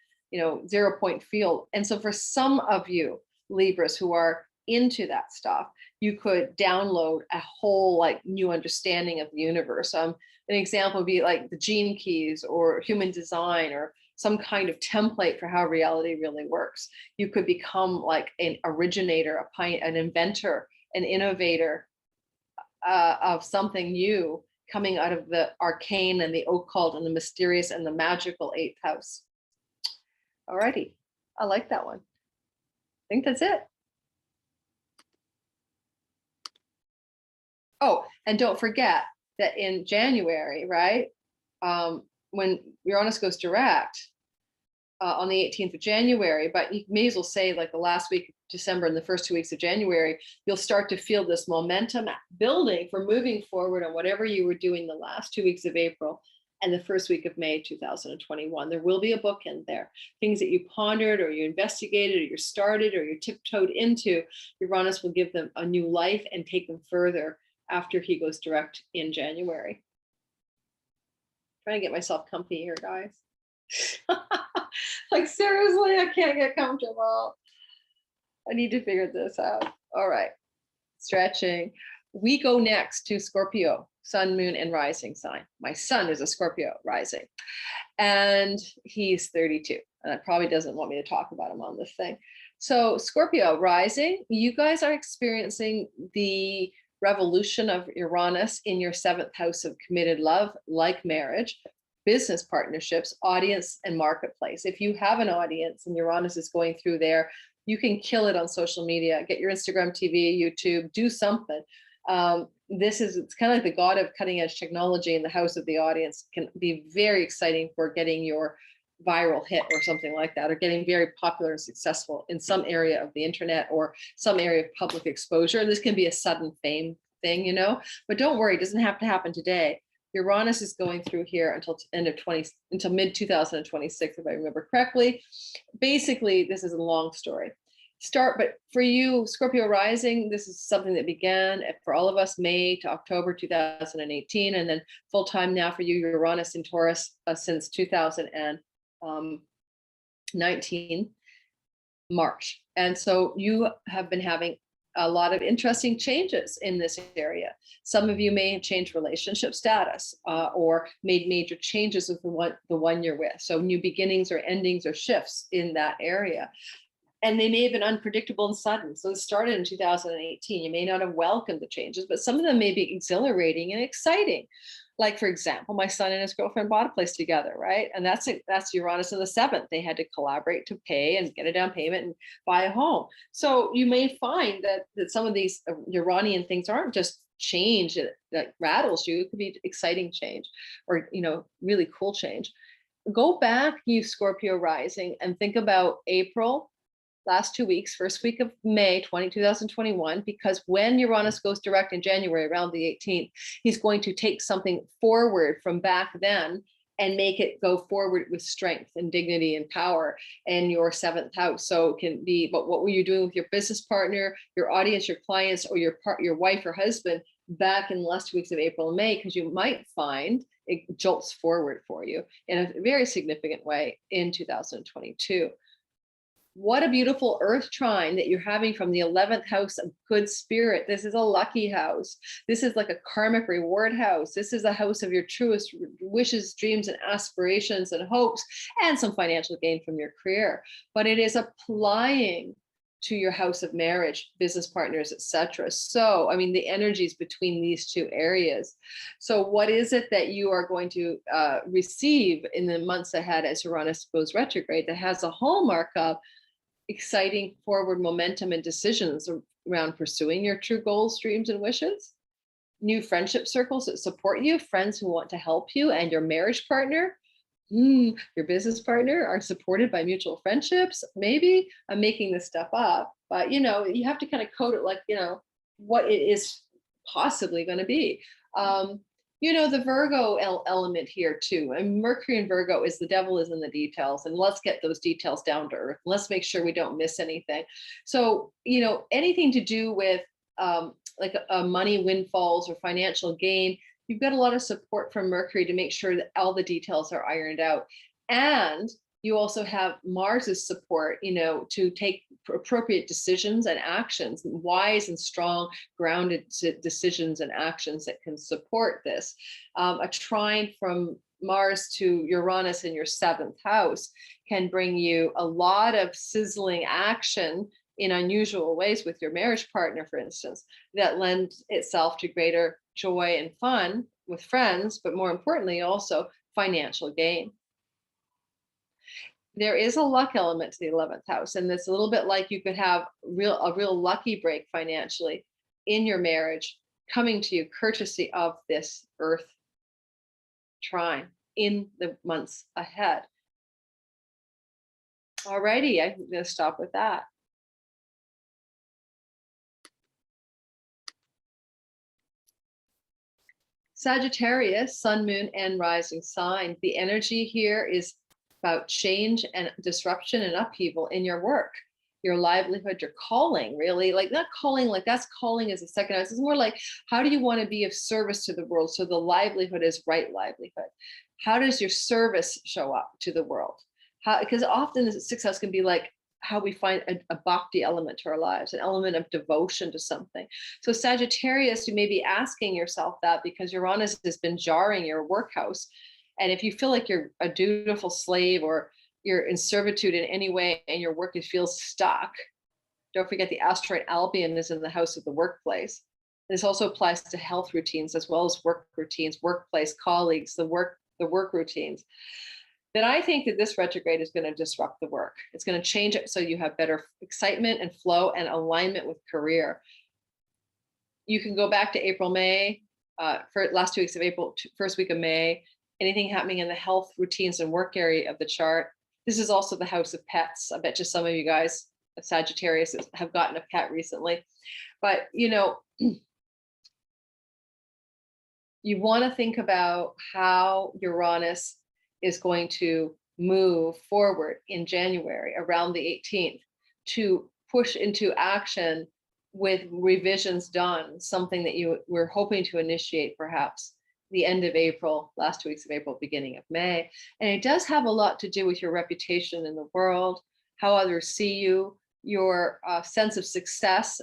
0 point field. And so for some of you Libras who are into that stuff, you could download a whole like new understanding of the universe. An example would be like the gene keys or human design or some kind of template for how reality really works. You could become like an originator, an inventor, an innovator of something new coming out of the arcane and the occult and the mysterious and the magical 8th house. Alrighty, I like that one. I think that's it. Oh, and don't forget that in January, right, when Uranus goes direct on the 18th of January, but you may as well say like the last week of December and the first 2 weeks of January, you'll start to feel this momentum building for moving forward on whatever you were doing the last 2 weeks of April and the first week of May 2021. There will be a bookend there. Things that you pondered or you investigated or you started or you tiptoed into, Uranus will give them a new life and take them further after he goes direct in January. Trying to get myself comfy here, guys. Like seriously, I can't get comfortable. I need to figure this out. All right, stretching. We go next to Scorpio, sun, moon, and rising sign. My son is a Scorpio rising, and he's 32. And that probably doesn't want me to talk about him on this thing. So Scorpio rising, you guys are experiencing the revolution of Uranus in your 7th house of committed love, like marriage, business partnerships, audience, and marketplace. If you have an audience and Uranus is going through there, you can kill it on social media. Get your Instagram, TV, YouTube, do something. It's kind of like the god of cutting edge technology in the house of the audience. Can be very exciting for getting your viral hit or something like that, or getting very popular and successful in some area of the internet or some area of public exposure. This can be a sudden fame thing, but don't worry, it doesn't have to happen today. Uranus is going through here until mid 2026, if I remember correctly. Basically, this is a long story. But for you, Scorpio rising, this is something that began for all of us May to October 2018, and then full time now for you, Uranus in Taurus since 2019 March. And so you have been having a lot of interesting changes in this area. Some of you may have changed relationship status or made major changes with the one you're with. So new beginnings or endings or shifts in that area. And they may have been unpredictable and sudden. So it started in 2018. You may not have welcomed the changes, but some of them may be exhilarating and exciting. Like, for example, my son and his girlfriend bought a place together, right? And that's Uranus in the 7th. They had to collaborate to pay and get a down payment and buy a home. So you may find that some of these Uranian things aren't just change that rattles you. It could be exciting change or, really cool change. Go back, you Scorpio rising, and think about April, last 2 weeks, first week of May 2021, because when Uranus goes direct in January around the 18th, he's going to take something forward from back then and make it go forward with strength and dignity and power in your 7th house. So it can be, but what were you doing with your business partner, your audience, your clients, or your wife or husband back in the last 2 weeks of April and May, because you might find it jolts forward for you in a very significant way in 2022. What a beautiful earth trine that you're having from the 11th house of good spirit. This is a lucky house. This is like a karmic reward house. This is a house of your truest wishes, dreams, and aspirations and hopes, and some financial gain from your career. But it is applying to your house of marriage, business partners, etc. So, the energies between these two areas. So what is it that you are going to receive in the months ahead as Uranus goes retrograde that has a hallmark of exciting forward momentum and decisions around pursuing your true goals, dreams, and wishes? New friendship circles that support you, friends who want to help you, and your marriage partner Your business partner are supported by mutual friendships. Maybe I'm making this stuff up, but you have to kind of code it like, what it is possibly going to be. Um, the Virgo element here too. And Mercury and Virgo is the devil is in the details. And let's get those details down to earth. Let's make sure we don't miss anything. So, anything to do with like money windfalls or financial gain, you've got a lot of support from Mercury to make sure that all the details are ironed out. And you also have Mars's support, to take appropriate decisions and actions, wise and strong, grounded decisions and actions that can support this. A trine from Mars to Uranus in your seventh house can bring you a lot of sizzling action in unusual ways with your marriage partner, for instance, that lends itself to greater joy and fun with friends, but more importantly, also financial gain. There is a luck element to the 11th house, and it's a little bit like you could have a real lucky break financially in your marriage coming to you courtesy of this Earth trine in the months ahead. Alrighty, I'm going to stop with that. Sagittarius, sun, moon, and rising sign. The energy here is about change and disruption and upheaval in your work, your livelihood, your calling, really. Like not calling, like that's calling as a second house. It's more like, how do you want to be of service to the world? So the livelihood is right livelihood. How does your service show up to the world? Because often the sixth house can be like, how we find a bhakti element to our lives, an element of devotion to something. So Sagittarius, you may be asking yourself that because Uranus has been jarring your workhouse. And if you feel like you're a dutiful slave or you're in servitude in any way and your work feels stuck, don't forget the asteroid Albion is in the house of the workplace. This also applies to health routines as well as work routines, workplace colleagues, the work routines. Then I think that this retrograde is going to disrupt the work. It's going to change it so you have better excitement and flow and alignment with career. You can go back to April, May, for last 2 weeks of April, first week of May, anything happening in the health routines and work area of the chart. This is also the house of pets. I bet you some of you guys, Sagittarius, have gotten a pet recently. But, you want to think about how Uranus is going to move forward in January around the 18th to push into action with revisions done, something that you were hoping to initiate perhaps the end of April, last 2 weeks of April, beginning of May. And it does have a lot to do with your reputation in the world, how others see you, your sense of success,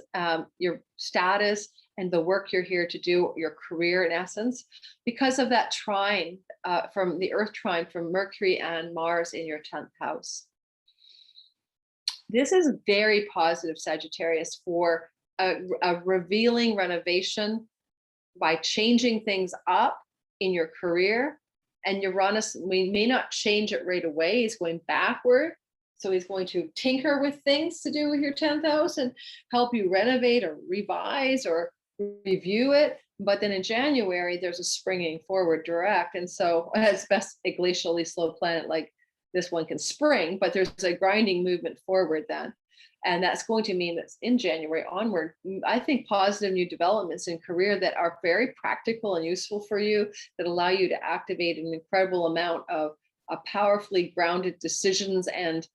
your status, and the work you're here to do, your career in essence, because of that trine from the Earth trine from Mercury and Mars in your 10th house. This is very positive, Sagittarius, for a revealing renovation by changing things up in your career. And Uranus, we may not change it right away. He's going backward. So he's going to tinker with things to do with your 10th house and help you renovate or revise or review it. But then in January, there's a springing forward direct. And so as best a glacially slow planet like this one can spring, but there's a grinding movement forward then. And that's going to mean that in January onward, I think positive new developments in career that are very practical and useful for you, that allow you to activate an incredible amount of powerfully grounded decisions and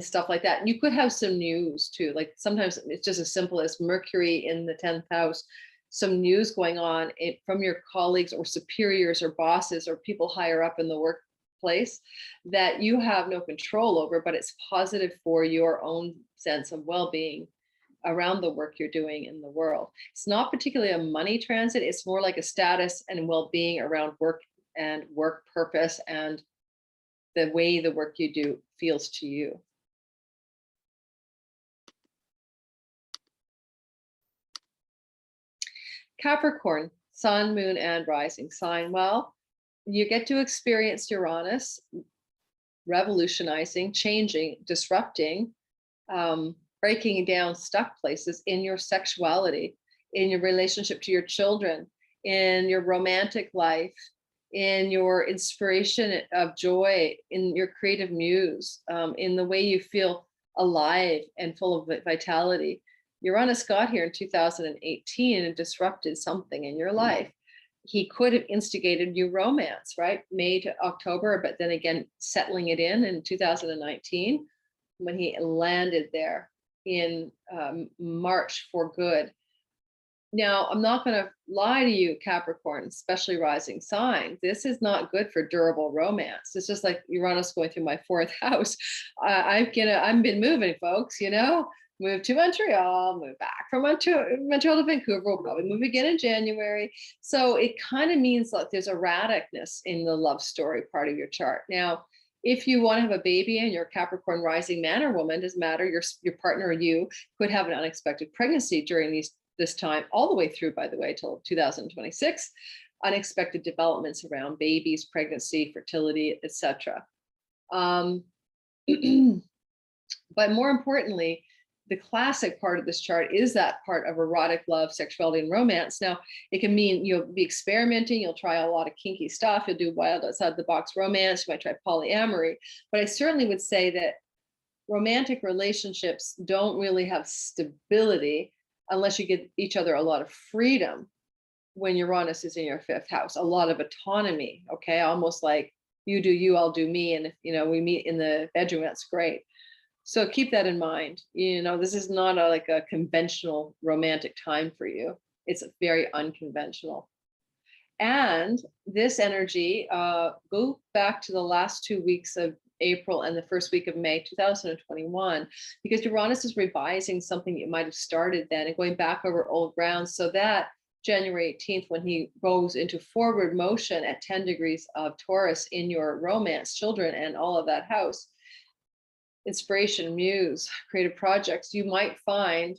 stuff like that. And you could have some news too. Like sometimes it's just as simple as Mercury in the 10th house, some news going on from your colleagues or superiors or bosses or people higher up in the workplace that you have no control over, but it's positive for your own sense of well-being around the work you're doing in the world. It's not particularly a money transit. It's more like a status and well-being around work and work purpose and the way the work you do feels to you. Capricorn, sun, moon, and rising sign. Well, you get to experience Uranus revolutionizing, changing, disrupting, breaking down stuck places in your sexuality, in your relationship to your children, in your romantic life, in your inspiration of joy, in your creative muse, in the way you feel alive and full of vitality. Uranus got here in 2018 and disrupted something in your life. He could have instigated new romance, right? May to October, but then again, settling it in 2019 when he landed there in March for good. Now, I'm not going to lie to you, Capricorn, especially rising sign. This is not good for durable romance. It's just like Uranus going through my fourth house. I've been moving, folks, move to Montreal, move back from Montreal to Vancouver. We'll probably move again in January. So it kind of means that there's erraticness in the love story part of your chart. Now, if you want to have a baby and you're a Capricorn rising man or woman, doesn't matter, your partner or you could have an unexpected pregnancy during this time, all the way through, by the way, till 2026, unexpected developments around babies, pregnancy, fertility, etc. But more importantly, the classic part of this chart is that part of erotic love, sexuality, and romance. Now, it can mean you'll be experimenting, you'll try a lot of kinky stuff, you'll do wild outside the box romance, you might try polyamory, but I certainly would say that romantic relationships don't really have stability unless you give each other a lot of freedom when Uranus is in your fifth house, a lot of autonomy, okay? Almost like you do you, I'll do me. And if, we meet in the bedroom, that's great. So keep that in mind. This is not like a conventional romantic time for you. It's very unconventional. And this energy, go back to the last 2 weeks of April and the first week of May 2021, because Uranus is revising something you might have started then and going back over old ground, so that January 18th, when he goes into forward motion at 10 degrees of Taurus in your romance, children, and all of that house, inspiration, muse, creative projects, you might find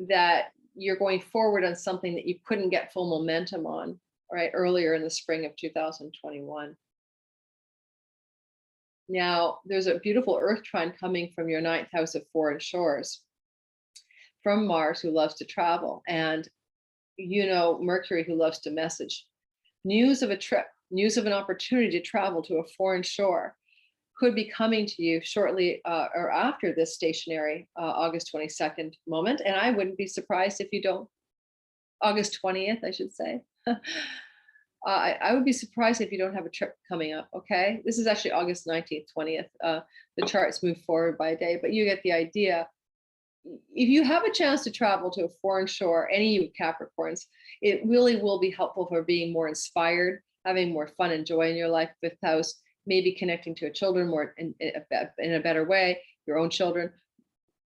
that you're going forward on something that you couldn't get full momentum on, right, earlier in the spring of 2021. Now, there's a beautiful Earth trine coming from your ninth house of foreign shores, from Mars, who loves to travel, and Mercury, who loves to message. News of a trip, news of an opportunity to travel to a foreign shore could be coming to you shortly or after this stationary August 22nd moment. And I wouldn't be surprised if you don't, August 20th, I should say. I would be surprised if you don't have a trip coming up, okay? This is actually August 19th, 20th. The charts move forward by a day, but you get the idea. If you have a chance to travel to a foreign shore, any of you Capricorns, it really will be helpful for being more inspired, having more fun and joy in your life. Fifth house, maybe connecting to children more in a better way, your own children,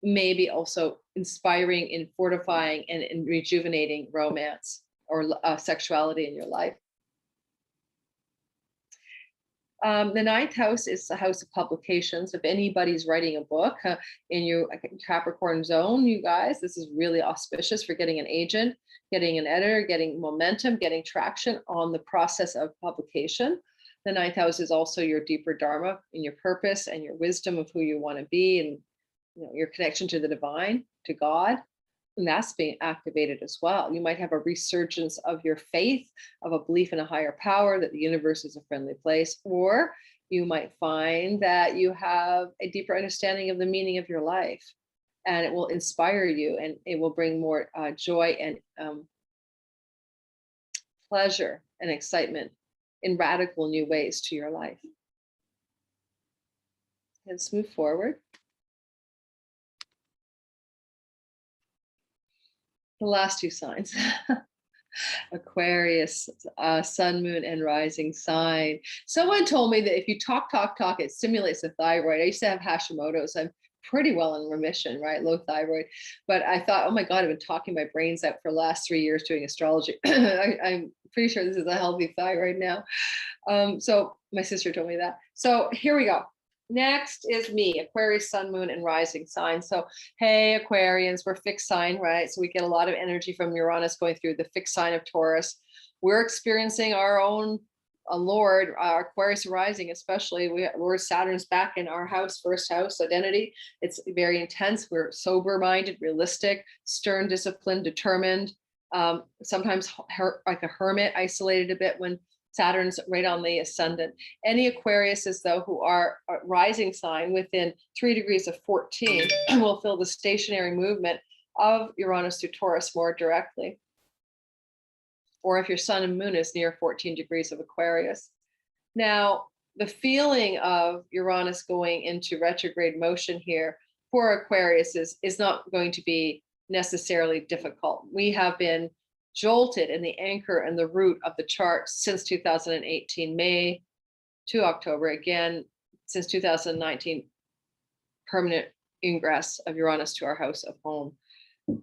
maybe also inspiring and fortifying and rejuvenating romance or sexuality in your life. The ninth house is the house of publications. If anybody's writing a book in your Capricorn zone, you guys, this is really auspicious for getting an agent, getting an editor, getting momentum, getting traction on the process of publication. The ninth house is also your deeper dharma and your purpose and your wisdom of who you want to be, and your connection to the divine, to God. And that's being activated as well. You might have a resurgence of your faith, of a belief in a higher power, that the universe is a friendly place, or you might find that you have a deeper understanding of the meaning of your life, and it will inspire you, and it will bring more joy and pleasure and excitement in radical new ways to your life. Let's move forward. The last two signs. Aquarius, sun, moon, and rising sign. Someone told me that if you talk, it stimulates the thyroid. I used to have Hashimoto's. I'm pretty well in remission, right? Low thyroid. But I thought, oh my God, I've been talking my brains out for the last 3 years doing astrology. I'm pretty sure this is a healthy thyroid now. So my sister told me that. So here we go. Next is me, Aquarius, sun, moon, and rising sign. So, hey, Aquarians, we're fixed sign, right? So we get a lot of energy from Uranus going through the fixed sign of Taurus. We're experiencing our own Lord, our Aquarius rising, especially. Lord Saturn's back in our house, first house, identity. It's very intense. We're sober-minded, realistic, stern, disciplined, determined. Sometimes like a hermit, isolated a bit when Saturn's right on the ascendant. Any Aquariuses, though, who are a rising sign within 3 degrees of 14 will feel the stationary movement of Uranus through Taurus more directly. Or if your sun and moon is near 14 degrees of Aquarius. Now, the feeling of Uranus going into retrograde motion here for Aquarius is not going to be necessarily difficult. We have been jolted in the anchor and the root of the chart since 2018, May to October. Again, since 2019, permanent ingress of Uranus to our house of home.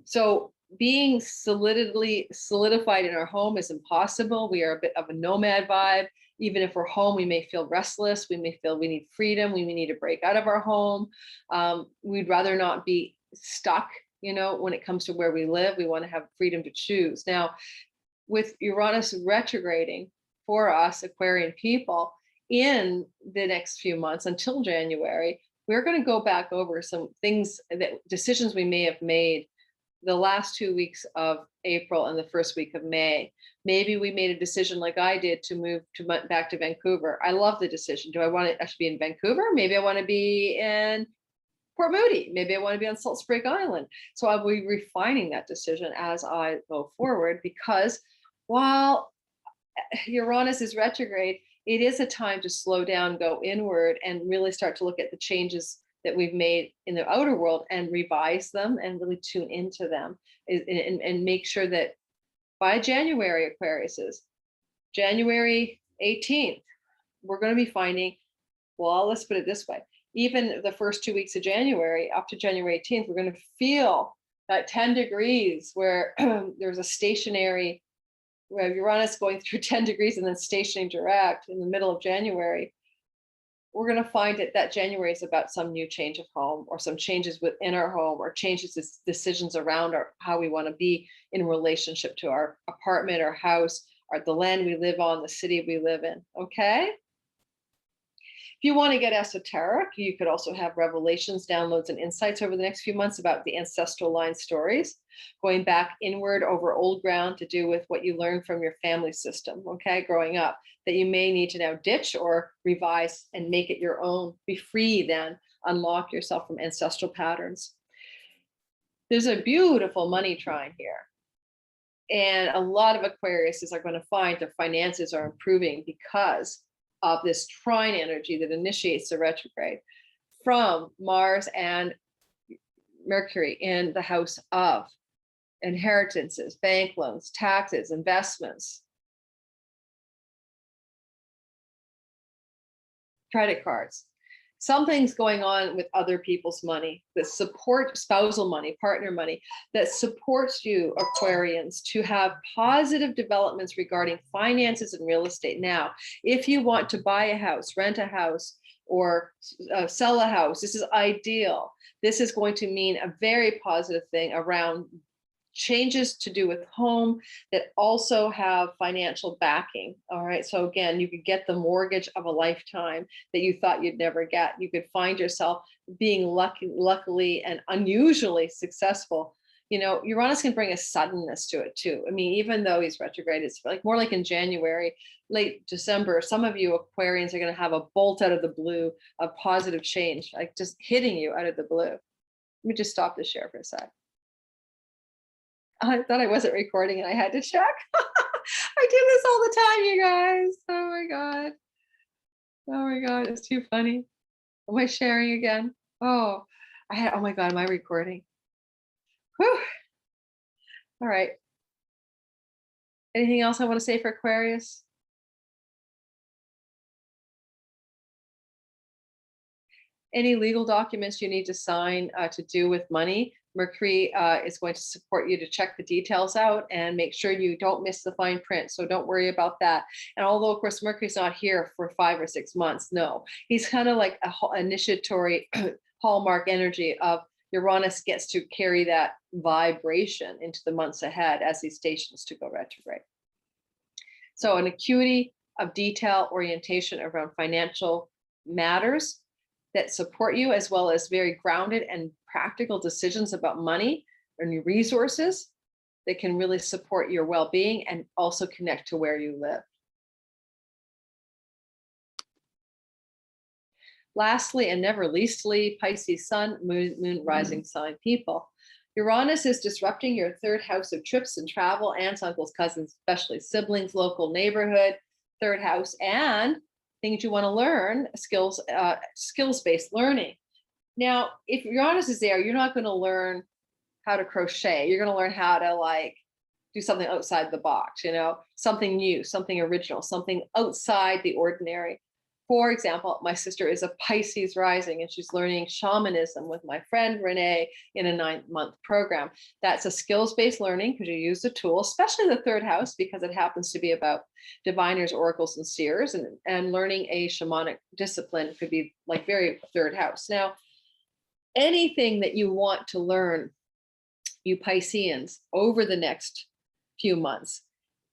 So being solidified in our home is impossible. We are a bit of a nomad vibe. Even if we're home, we may feel restless. We may feel we need freedom. We may need to break out of our home. We'd rather not be stuck, when it comes to where we live. We want to have freedom to choose. Now, with Uranus retrograding for us Aquarian people in the next few months until January, we're going to go back over some things, decisions we may have made the last 2 weeks of April and the first week of May. Maybe we made a decision like I did to move back to Vancouver. I love the decision. Do I want to actually be in Vancouver? Maybe I want to be in Port Moody. Maybe I want to be on Salt Spring Island. So I'll be refining that decision as I go forward, because while Uranus is retrograde, it is a time to slow down, go inward, and really start to look at the changes that we've made in the outer world and revise them and really tune into them and make sure that by January, Aquariuses, January 18th, we're going to be finding, well, let's put it this way, even the first 2 weeks of January up to January 18th, we're going to feel that 10 degrees where there's a stationary, where Uranus going through 10 degrees and then stationing direct in the middle of January. We're going to find that January is about some new change of home, or some changes within our home, or changes, decisions around how we want to be in relationship to our apartment, our house, the land we live on, the city we live in. Okay. If you want to get esoteric, you could also have revelations, downloads, and insights over the next few months about the ancestral line stories, going back inward over old ground to do with what you learned from your family system, okay, growing up, that you may need to now ditch or revise and make it your own. Be free then, unlock yourself from ancestral patterns. There's a beautiful money trine here. And a lot of Aquariuses are going to find their finances are improving because of this trine energy that initiates the retrograde from Mars and Mercury in the house of inheritances, bank loans, taxes, investments, credit cards. Something's going on with other people's money that support spousal money, partner money, that supports you, Aquarians, to have positive developments regarding finances and real estate. Now, if you want to buy a house, rent a house, or sell a house, this is ideal. This is going to mean a very positive thing around changes to do with home that also have financial backing. All right. So again, you could get the mortgage of a lifetime that you thought you'd never get. You could find yourself being luckily and unusually successful. Uranus can bring a suddenness to it too. I mean, even though he's retrograde, it's like more like in January, late December, some of you Aquarians are going to have a bolt out of the blue of positive change, like just hitting you out of the blue. Let me just stop the share for a sec. I thought I wasn't recording and I had to check. I do this all the time, you guys. Oh my God. Oh my God, it's too funny. Am I sharing again? Oh my God, am I recording? Whew. All right. Anything else I want to say for Aquarius? Any legal documents you need to sign to do with money, Mercury is going to support you to check the details out and make sure you don't miss the fine print. So don't worry about that. And although, of course, Mercury's not here for 5 or 6 months, no, he's kind of like an initiatory hallmark energy of Uranus gets to carry that vibration into the months ahead as he stations to go retrograde. So an acuity of detail orientation around financial matters that support you, as well as very grounded and practical decisions about money and your resources that can really support your well-being and also connect to where you live. Lastly, and never leastly, Pisces sun, moon rising sign people. Uranus is disrupting your third house of trips and travel, aunts, uncles, cousins, especially siblings, local neighborhood, third house, and things you want to learn, skills-based learning. Now, if Uranus is there, you're not going to learn how to crochet. You're going to learn how to like do something outside the box, something new, something original, something outside the ordinary. For example, my sister is a Pisces rising and she's learning shamanism with my friend Renee in a 9-month program. That's a skills-based learning because you use the tool, especially the third house, because it happens to be about diviners, oracles, and seers, and learning a shamanic discipline could be like very third house. Now, anything that you want to learn, you Pisceans, over the next few months,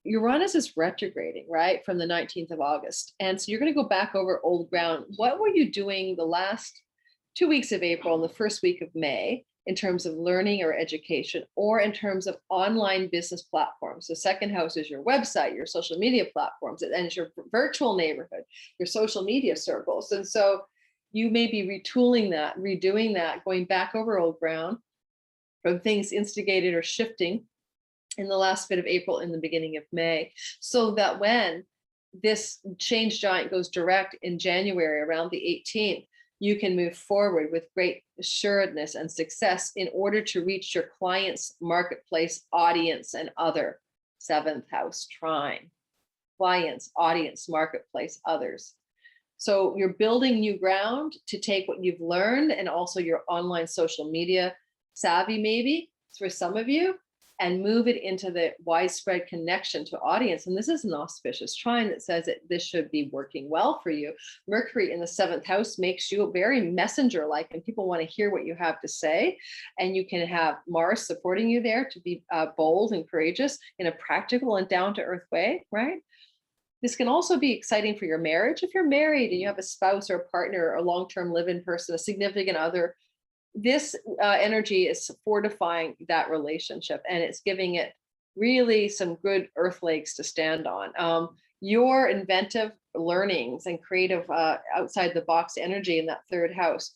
Uranus is retrograding, right, from the 19th of August. And so you're going to go back over old ground. What were you doing the last 2 weeks of April and the first week of May in terms of learning or education, or in terms of online business platforms? The second house is your website, your social media platforms, and it's your virtual neighborhood, your social media circles. And so you may be retooling that, redoing that, going back over old ground from things instigated or shifting in the last bit of April, in the beginning of May, so that when this change giant goes direct in January around the 18th, you can move forward with great assuredness and success in order to reach your clients, marketplace, audience, and other. 7th house trine. Clients, audience, marketplace, others. So you're building new ground to take what you've learned, and also your online social media savvy, maybe for some of you, and move it into the widespread connection to audience. And this is an auspicious trine that says that this should be working well for you. Mercury in the 7th house makes you very messenger-like, and people want to hear what you have to say. And you can have Mars supporting you there to be bold and courageous in a practical and down-to-earth way, right? This can also be exciting for your marriage. If you're married and you have a spouse or a partner or a long-term live-in person, a significant other, this energy is fortifying that relationship, and it's giving it really some good earth legs to stand on. Your inventive learnings and creative outside the box energy in that third house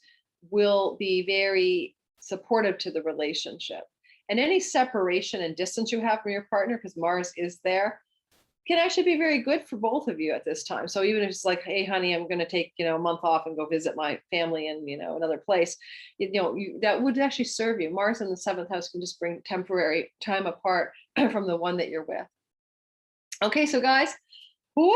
will be very supportive to the relationship. And any separation and distance you have from your partner, because Mars is there, can actually be very good for both of you at this time. So even if it's like, hey, honey, I'm going to take, a month off and go visit my family in, another place, that would actually serve you. Mars in the 7th house can just bring temporary time apart from the one that you're with. Okay, so guys, whoo,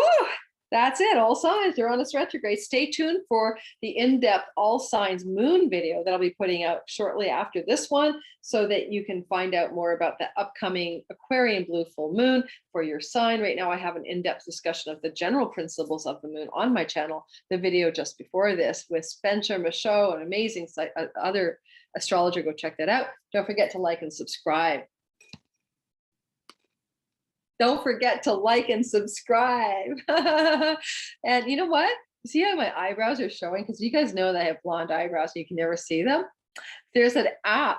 that's it. All signs, Uranus retrograde. Stay tuned for the in-depth all signs moon video that I'll be putting out shortly after this one, so that you can find out more about the upcoming Aquarian blue full moon for your sign. Right now, I have an in-depth discussion of the general principles of the moon on my channel. The video just before this with Spencer Michaud, an amazing other astrologer. Go check that out. Don't forget to like and subscribe. Don't forget to like and subscribe. And you know what? See how my eyebrows are showing? Because you guys know that I have blonde eyebrows and you can never see them. There's an app,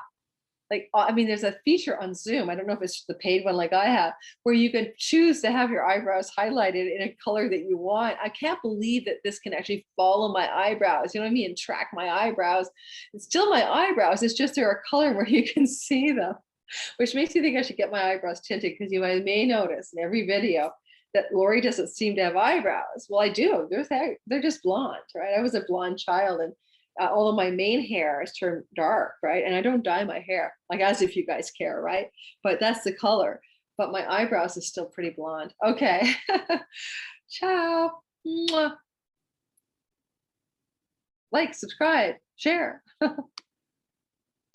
there's a feature on Zoom. I don't know if it's the paid one like I have, where you can choose to have your eyebrows highlighted in a color that you want. I can't believe that this can actually follow my eyebrows, and track my eyebrows. It's still my eyebrows. It's just they're a color where you can see them, which makes me think I should get my eyebrows tinted, because you may notice in every video that Lori doesn't seem to have eyebrows. Well, I do. They're just blonde, right? I was a blonde child, and all of my mane hair is turned dark, right? And I don't dye my hair, as if you guys care, right? But that's the color. But my eyebrows is still pretty blonde. Okay. Ciao. Mwah. Like, subscribe, share.